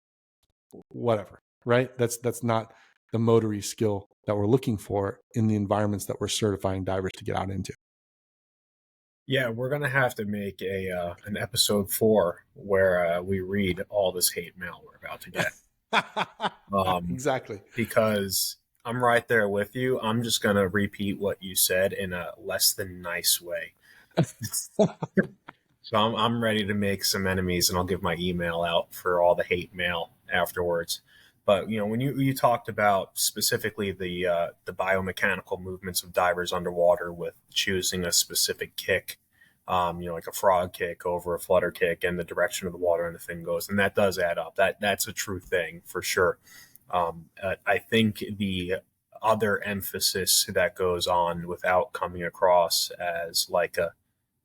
Whatever, right? That's not the motory skill that we're looking for in the environments that we're certifying divers to get out into. Yeah, we're gonna have to make an episode 4 where we read all this hate mail we're about to get. Exactly. Because I'm right there with you. I'm just gonna repeat what you said in a less than nice way. So I'm ready to make some enemies, and I'll give my email out for all the hate mail afterwards. But when you talked about specifically the biomechanical movements of divers underwater with choosing a specific kick, like a frog kick over a flutter kick, and the direction of the water and the fin goes, and that does add up. That's a true thing for sure. I think the other emphasis that goes on without coming across as like a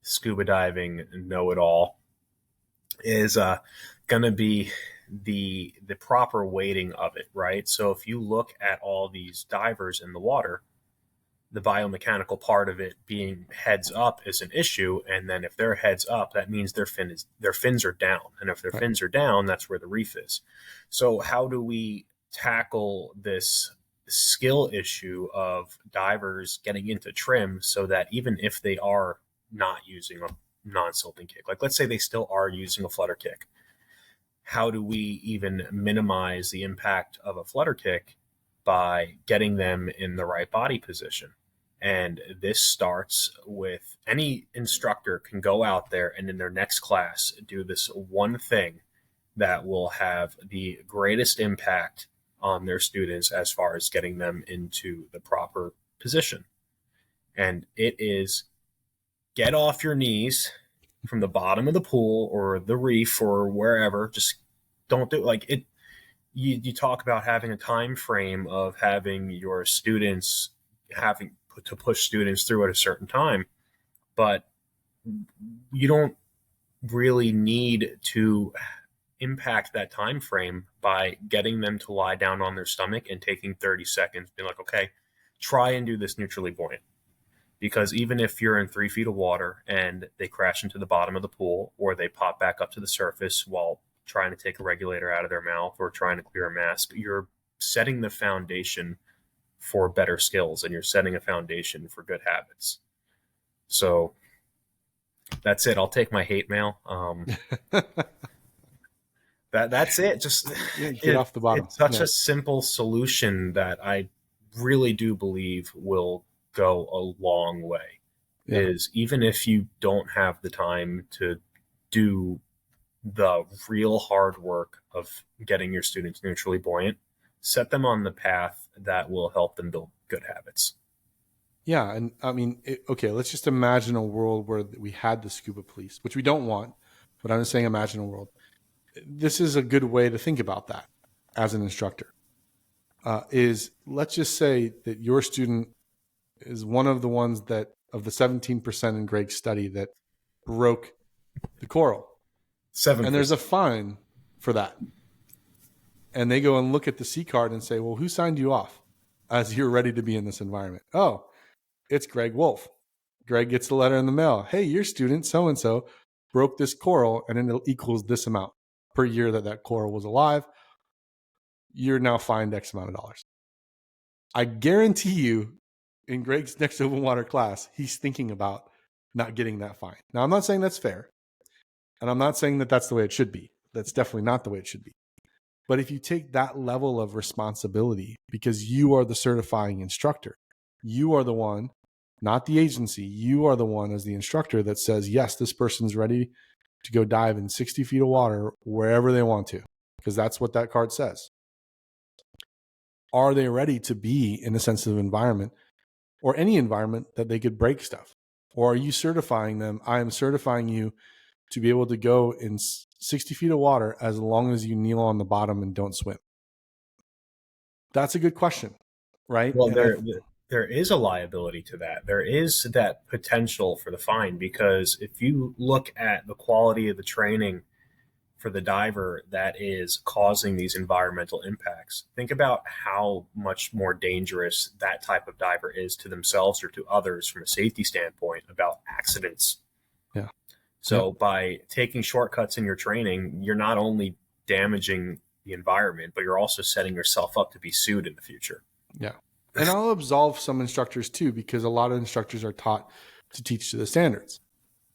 scuba diving know-it-all is going to be the proper weighting of it, right? So if you look at all these divers in the water, the biomechanical part of it being heads up is an issue, and then if they're heads up, that means their fins are down, and if their fins are down, that's where the reef is. So how do we tackle this skill issue of divers getting into trim so that even if they are not using a non-silting kick, like let's say they still are using a flutter kick, how do we even minimize the impact of a flutter kick by getting them in the right body position? And this starts with any instructor can go out there and in their next class do this one thing that will have the greatest impact on their students as far as getting them into the proper position. And it is get off your knees from the bottom of the pool or the reef or wherever. Just don't do it. Like it. You talk about having a time frame of having your students having to push students through at a certain time, but you don't really need to impact that time frame by getting them to lie down on their stomach and taking 30 seconds, being like, okay, try and do this neutrally buoyant. Because even if you're in 3 feet of water and they crash into the bottom of the pool, or they pop back up to the surface while trying to take a regulator out of their mouth or trying to clear a mask, you're setting the foundation for better skills, and you're setting a foundation for good habits. So that's it. I'll take my hate mail. That's it. Just Yeah, get off the bottom. it's such Yeah. a simple solution that I really do believe will go a long way. Yeah. Is even if you don't have the time to do the real hard work of getting your students neutrally buoyant, set them on the path that will help them build good habits. Yeah. And I mean, okay, let's just imagine a world where we had the scuba police, which we don't want, but I'm just saying imagine a world. This is a good way to think about that as an instructor. Is let's just say that your student is one of the ones that, of the 17% in Greg's study, that broke the coral. 7%. And there's a fine for that. And they go and look at the C card and say, well, who signed you off as you're ready to be in this environment? Oh, it's Greg Wolf. Greg gets the letter in the mail. Hey, your student so-and-so broke this coral, and it equals this amount per year that coral was alive. You're now fined X amount of dollars. I guarantee you, in Greg's next open water class, he's thinking about not getting that fine. Now, I'm not saying that's fair, and I'm not saying that that's the way it should be. That's definitely not the way it should be. But if you take that level of responsibility, because you are the certifying instructor, you are the one, not the agency, you are the one as the instructor that says, yes, this person's ready to go dive in 60 feet of water wherever they want to, because that's what that card says. Are they ready to be in a sensitive environment, or any environment that they could break stuff? Or are you certifying them? I am certifying you to be able to go in 60 feet of water as long as you kneel on the bottom and don't swim. That's a good question, right? Well, And there is a liability to that. There is that potential for the fine, because if you look at the quality of the training for the diver that is causing these environmental impacts, think about how much more dangerous that type of diver is to themselves or to others from a safety standpoint about accidents. yeah. So Yep. by taking shortcuts in your training, you're not only damaging the environment, but you're also setting yourself up to be sued in the future. Yeah. And I'll absolve some instructors too, because a lot of instructors are taught to teach to the standards.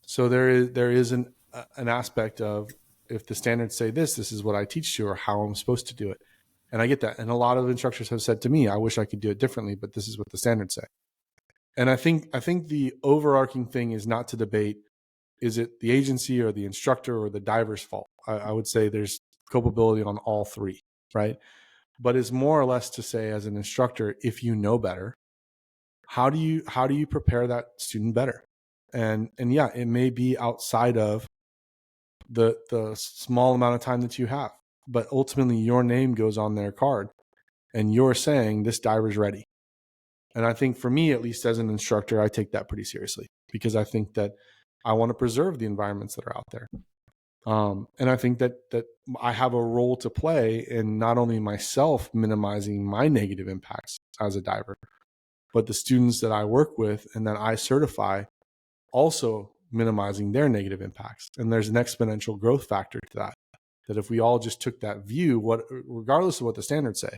So there is an aspect of, if the standards say this is what I teach to, or how I'm supposed to do it. And I get that. And a lot of instructors have said to me, I wish I could do it differently, but this is what the standards say. And I think the overarching thing is not to debate, is it the agency or the instructor or the diver's fault? I would say there's culpability on all three, right? But it's more or less to say, as an instructor, if you know better, how do you prepare that student better? And yeah, it may be outside of the small amount of time that you have, but ultimately your name goes on their card, and you're saying this diver's ready. And I think for me, at least as an instructor, I take that pretty seriously, because I think that I want to preserve the environments that are out there. And I think that I have a role to play in not only myself minimizing my negative impacts as a diver, but the students that I work with and that I certify also minimizing their negative impacts. And there's an exponential growth factor to that. That if we all just took that view, regardless of what the standards say,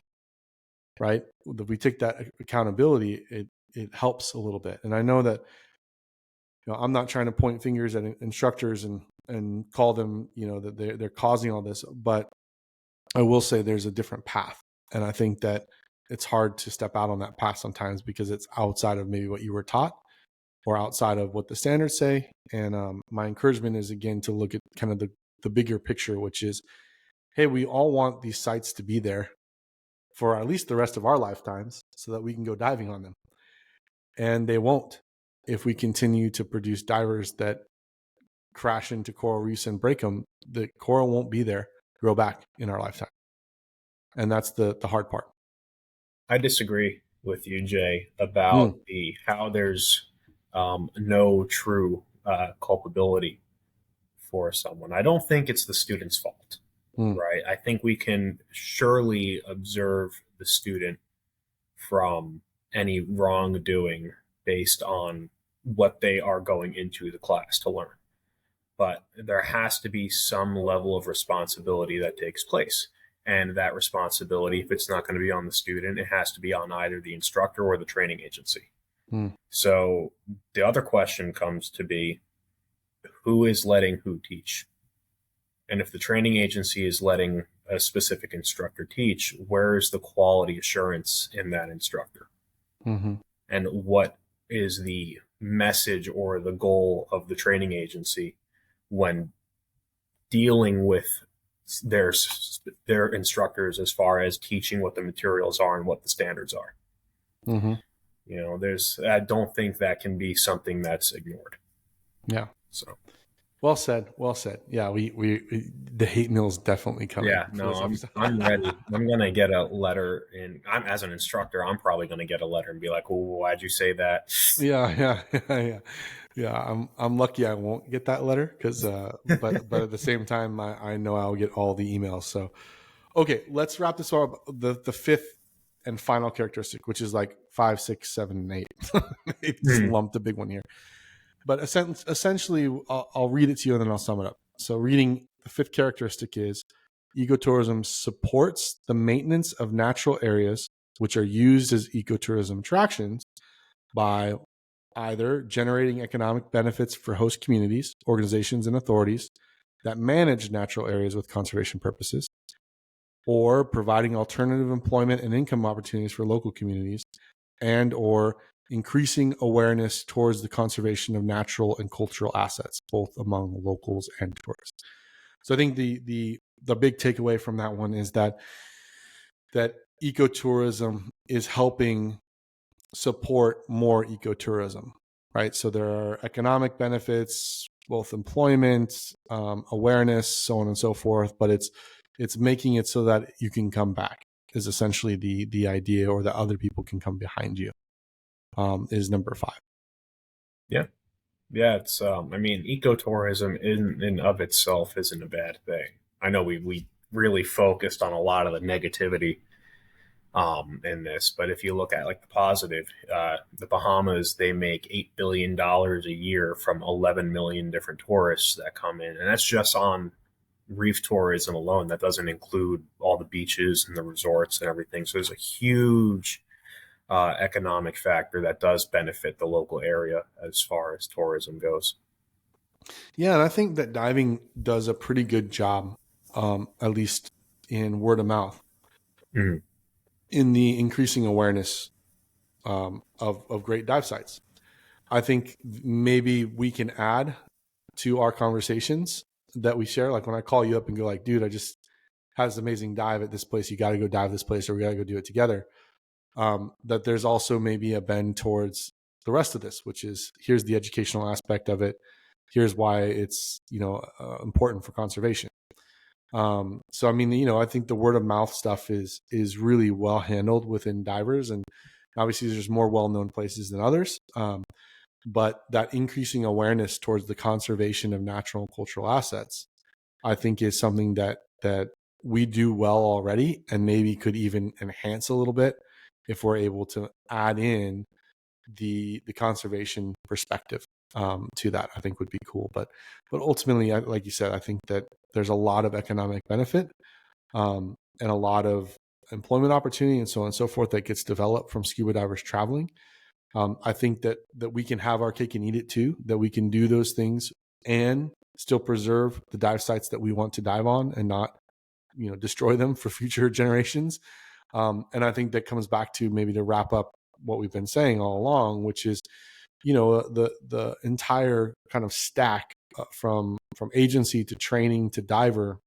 right? If we take that accountability, it helps a little bit. And I know that, I'm not trying to point fingers at instructors and call them, that they're causing all this, but I will say there's a different path. And I think that it's hard to step out on that path sometimes, because it's outside of maybe what you were taught or outside of what the standards say. And my encouragement is, again, to look at kind of the bigger picture, which is, hey, we all want these sites to be there for at least the rest of our lifetimes so that we can go diving on them. And they won't if we continue to produce divers that crash into coral reefs and break them. The coral won't be there, grow back in our lifetime. And that's the hard part. I disagree with you, Jay, about how there's no true culpability for someone. I don't think it's the student's fault, right? I think we can surely observe the student from any wrongdoing based on what they are going into the class to learn. But there has to be some level of responsibility that takes place. And that responsibility, if it's not going to be on the student, it has to be on either the instructor or the training agency. Mm. So the other question comes to be, who is letting who teach? And if the training agency is letting a specific instructor teach, where is the quality assurance in that instructor? Mm-hmm. And what is the message or the goal of the training agency when dealing with their their instructors as far as teaching what the materials are and what the standards are? Mm-hmm. You know, I don't think that can be something that's ignored. Yeah. So Well said. Well said. Yeah, the hate mail is definitely coming yeah, for no, this episode. I'm ready. I'm gonna get a letter, and I'm as an instructor, I'm probably gonna get a letter and be like, "Oh, why'd you say that?" Yeah. Yeah. I'm lucky I won't get that letter because, but at the same time, I know I'll get all the emails. So, okay, let's wrap this up. The fifth and final characteristic, which is like 5, 6, 7, and 8. They just Mhm. lumped a big one here. But essentially, I'll read it to you and then I'll sum it up. So, reading the fifth characteristic is ecotourism supports the maintenance of natural areas which are used as ecotourism attractions by either generating economic benefits for host communities, organizations, and authorities that manage natural areas with conservation purposes, or providing alternative employment and income opportunities for local communities, and or increasing awareness towards the conservation of natural and cultural assets, both among locals and tourists. So I think the big takeaway from that one is that ecotourism is helping support more ecotourism, right? So there are economic benefits, both employment, awareness, so on and so forth. But it's making it so that you can come back is essentially the idea, or that other people can come behind you. Is number 5. Yeah, yeah. It's I mean, ecotourism in and of itself isn't a bad thing. I know we really focused on a lot of the negativity in this. But if you look at like the positive, the Bahamas, they make $8 billion a year from 11 million different tourists that come in, and that's just on reef tourism alone. That doesn't include all the beaches and the resorts and everything. So there's a huge economic factor that does benefit the local area as far as tourism goes. Yeah, and I think that diving does a pretty good job, at least in word of mouth, Mm. in the increasing awareness of great dive sites. I think maybe we can add to our conversations that we share. Like when I call you up and go like, dude, I just had this amazing dive at this place. You got to go dive this place, or we got to go do it together. That there's also maybe a bend towards the rest of this, which is here's the educational aspect of it. Here's why it's, important for conservation. So, I mean, I think the word of mouth stuff is really well handled within divers, and obviously there's more well-known places than others. But that increasing awareness towards the conservation of natural and cultural assets, I think, is something that we do well already, and maybe could even enhance a little bit if we're able to add in the conservation perspective to that. I think would be cool. But ultimately, like you said, I think that there's a lot of economic benefit, and a lot of employment opportunity and so on and so forth that gets developed from scuba divers traveling. I think that we can have our cake and eat it too, that we can do those things and still preserve the dive sites that we want to dive on, and not, destroy them for future generations. And I think that comes back to, maybe to wrap up what we've been saying all along, which is, the entire kind of stack, from agency to training to diver,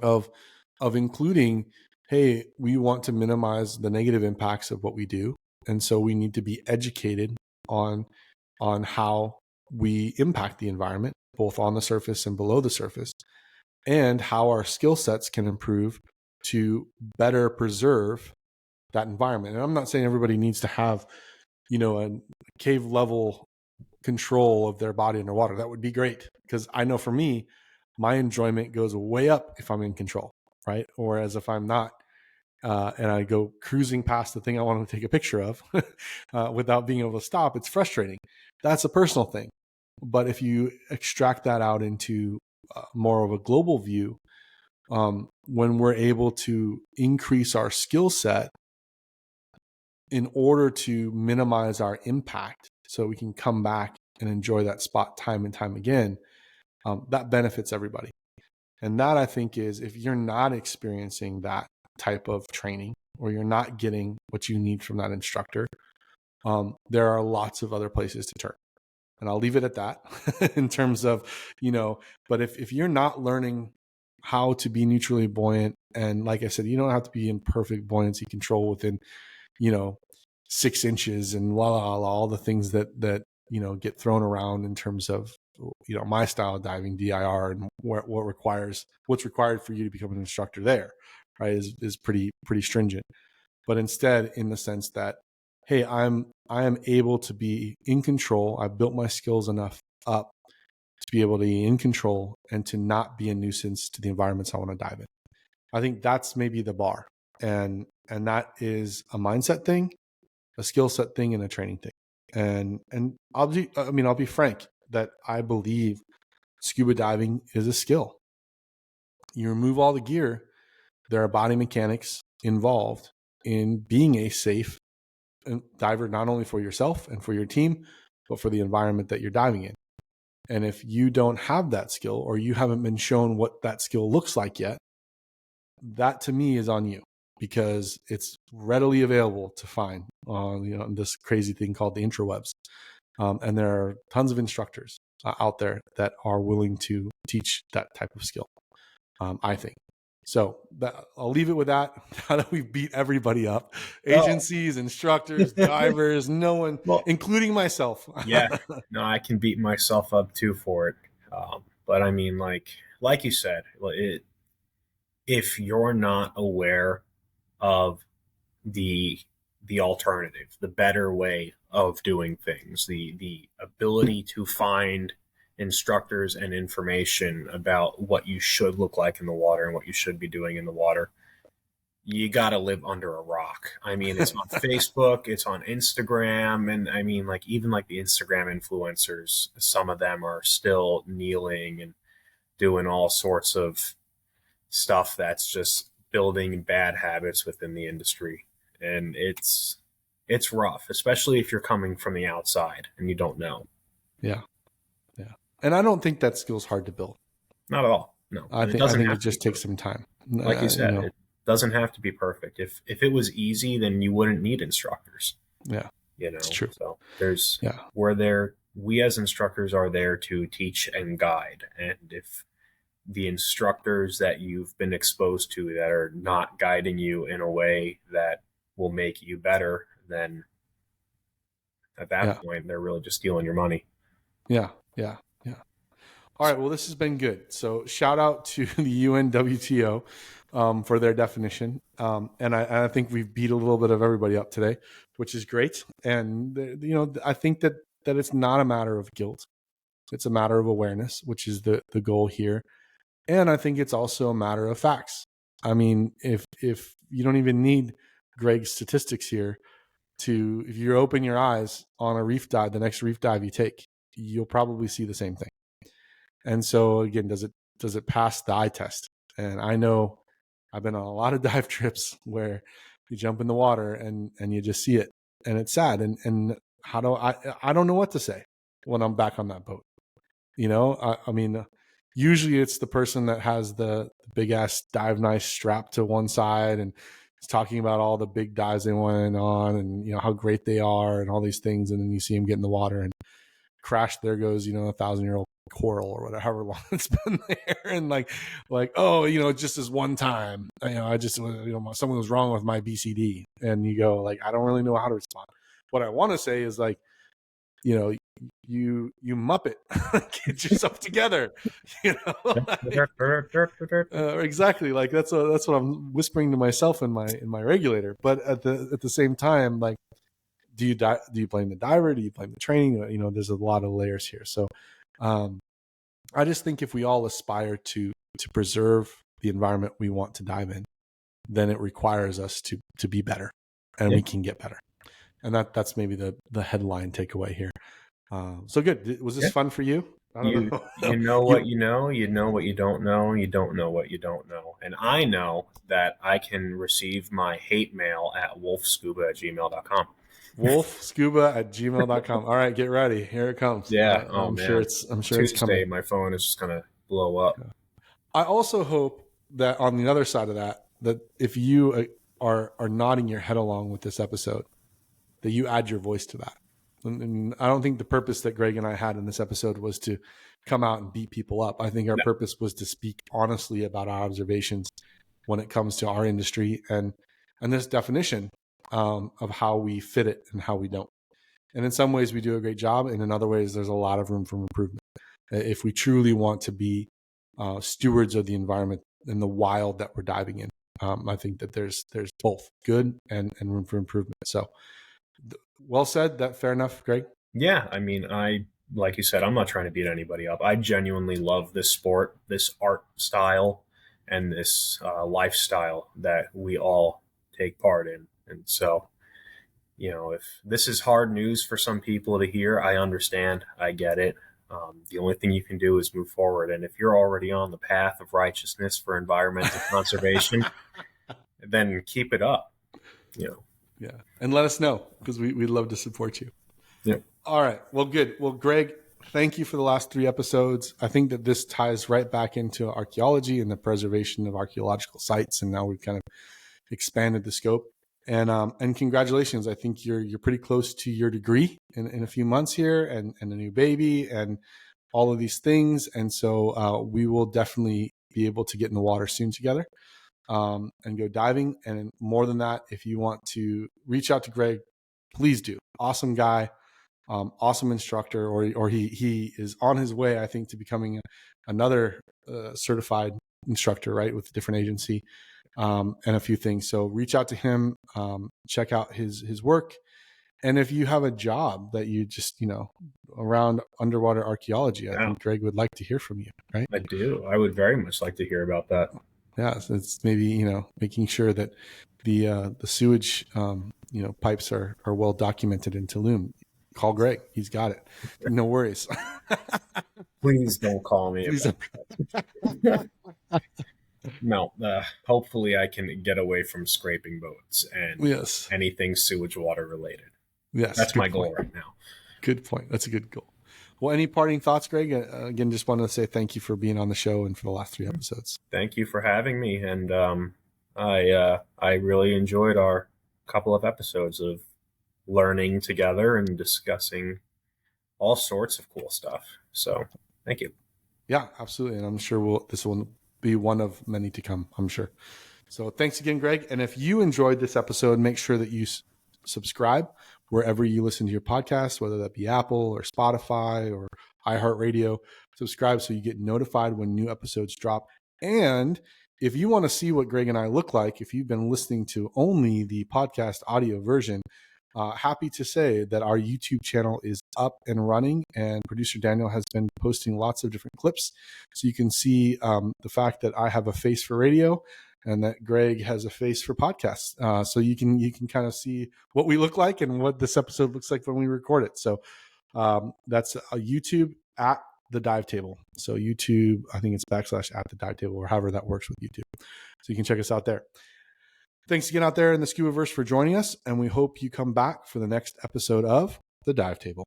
of including, hey, we want to minimize the negative impacts of what we do, and so we need to be educated on how we impact the environment, both on the surface and below the surface, and how our skill sets can improve to better preserve that environment. And I'm not saying everybody needs to have, a cave level control of their body underwater. That would be great, because I know for me, my enjoyment goes way up if I'm in control, right? Whereas if I'm not, and I go cruising past the thing I want to take a picture of without being able to stop, it's frustrating. That's a personal thing. But if you extract that out into more of a global view, when we're able to increase our skill set in order to minimize our impact so we can come back and enjoy that spot time and time again, that benefits everybody. And that, I think, is if you're not experiencing that type of training or you're not getting what you need from that instructor, there are lots of other places to turn. And I'll leave it at that in terms of, but if you're not learning how to be neutrally buoyant, and like I said, you don't have to be in perfect buoyancy control within, 6 inches and all the things that get thrown around in terms of, my style of diving, DIR, and what's required for you to become an instructor there, right, is pretty stringent. But instead, in the sense that, hey, I am able to be in control. I've built my skills enough up to be able to be in control and to not be a nuisance to the environments I want to dive in. I think that's maybe the bar. And that is a mindset thing, a skill set thing, and a training thing. And I'll be frank that I believe scuba diving is a skill. You remove all the gear, there are body mechanics involved in being a safe diver, not only for yourself and for your team, but for the environment that you're diving in. And if you don't have that skill, or you haven't been shown what that skill looks like yet, that to me is on you, because it's readily available to find on this crazy thing called the intrawebs. And there are tons of instructors out there that are willing to teach that type of skill, I think. So I'll leave it with that. Now that we've beat everybody up, agencies, instructors, divers, no one, including myself. Yeah, no, I can beat myself up too for it. But I mean, like you said, if you're not aware of the alternative, the better way of doing things, the ability to find instructors and information about what you should look like in the water and what you should be doing in the water, you got to live under a rock. I mean, it's on Facebook, it's on Instagram, and I mean, even the Instagram influencers, some of them are still kneeling and doing all sorts of stuff that's just building bad habits within the industry. And it's rough, especially if you're coming from the outside and you don't know. Yeah. And I don't think that skill's hard to build. Not at all. No. I think it just takes some time. Like you said, it doesn't have to be perfect. If it was easy, then you wouldn't need instructors. Yeah. It's true. So we as instructors are there to teach and guide. And if the instructors that you've been exposed to that are not guiding you in a way that will make you better, then at that point, they're really just stealing your money. Yeah. All right. Well, this has been good. So shout out to the UNWTO for their definition. And I think we've beat a little bit of everybody up today, which is great. And, I think that it's not a matter of guilt. It's a matter of awareness, which is the goal here. And I think it's also a matter of facts. I mean, if you don't even need Greg's statistics here if you open your eyes on a reef dive, the next reef dive you take, you'll probably see the same thing. And so again, does it pass the eye test? And I know I've been on a lot of dive trips where you jump in the water and you just see it, and it's sad. And I don't know what to say when I'm back on that boat. I mean, usually it's the person that has the big ass dive knife strapped to one side and is talking about all the big dives they went on and how great they are and all these things, and then you see them get in the water and crash. There goes 1,000-year-old coral or whatever long it's been there, and just this one time, I just something was wrong with my BCD, and you go I don't really know how to respond. What I want to say is you muppet, get yourself together, exactly. That's what I'm whispering to myself in my regulator. But at the same time, do you blame the diver? Do you blame the training? There's a lot of layers here. So I just think if we all aspire to preserve the environment we want to dive in, then it requires us to be better, and we can get better. And that's maybe the headline takeaway here. So good. Was this fun for you? I don't know. You know what you know, you know what you don't know, and you don't know what you don't know. And I know that I can receive my hate mail at wolfscuba@gmail.com. wolfscuba@gmail.com. All right, get ready. Here it comes. Yeah. I'm sure it's Tuesday, coming. my phone is just gonna blow up. I also hope that on the other side of that if you are nodding your head along with this episode, that you add your voice to that. And I don't think the purpose that Greg and I had in this episode was to come out and beat people up. I think our purpose was to speak honestly about our observations when it comes to our industry and this definition of how we fit it and how we don't. And in some ways we do a great job, and in other ways there's a lot of room for improvement. If we truly want to be stewards of the environment and the wild that we're diving in, I think that there's both good and room for improvement. So well said. That fair enough, Greg? Yeah, I mean, like you said, I'm not trying to beat anybody up. I genuinely love this sport, this art style, and this lifestyle that we all take part in. And so, if this is hard news for some people to hear, I understand. I get it. The only thing you can do is move forward. And if you're already on the path of righteousness for environmental conservation, then keep it up. Yeah. And let us know, because we'd love to support you. Yeah. All right. Well, good. Well, Greg, thank you for the last 3 episodes. I think that this ties right back into archaeology and the preservation of archaeological sites. And now we've kind of expanded the scope. And congratulations. I think you're pretty close to your degree in a few months here, and a new baby and all of these things. And so we will definitely be able to get in the water soon together. And go diving. And more than that, if you want to reach out to Greg, please do. Awesome guy, awesome instructor, or he is on his way, I think, to becoming another certified instructor, right, with a different agency, and a few things. So reach out to him, check out his work. And if you have a job that you just, around underwater archaeology, I think Greg would like to hear from you, right? I do. I would very much like to hear about that. Yeah, so it's maybe making sure that the sewage pipes are well documented in Tulum. Call Greg; he's got it. No worries. Please don't call me. No, hopefully I can get away from scraping boats and anything sewage water related. Yes, that's my goal right now. Good point. That's a good goal. Well, any parting thoughts, Greg? Again, just wanted to say thank you for being on the show and for the last 3 episodes. Thank you for having me. And I really enjoyed our couple of episodes of learning together and discussing all sorts of cool stuff. So thank you. Yeah, absolutely. And I'm sure this will be one of many to come, I'm sure. So thanks again, Greg. And if you enjoyed this episode, make sure that you subscribe wherever you listen to your podcast, whether that be Apple or Spotify or iHeartRadio. Subscribe so you get notified when new episodes drop. And if you want to see what Greg and I look like, if you've been listening to only the podcast audio version, happy to say that our YouTube channel is up and running, and producer Daniel has been posting lots of different clips. So you can see the fact that I have a face for radio and that Greg has a face for podcasts. So you can kind of see what we look like and what this episode looks like when we record it. So that's a YouTube at the Dive Table. So YouTube, I think it's / at the Dive Table, or however that works with YouTube. So you can check us out there. Thanks again out there in the Scubaverse for joining us, and we hope you come back for the next episode of The Dive Table.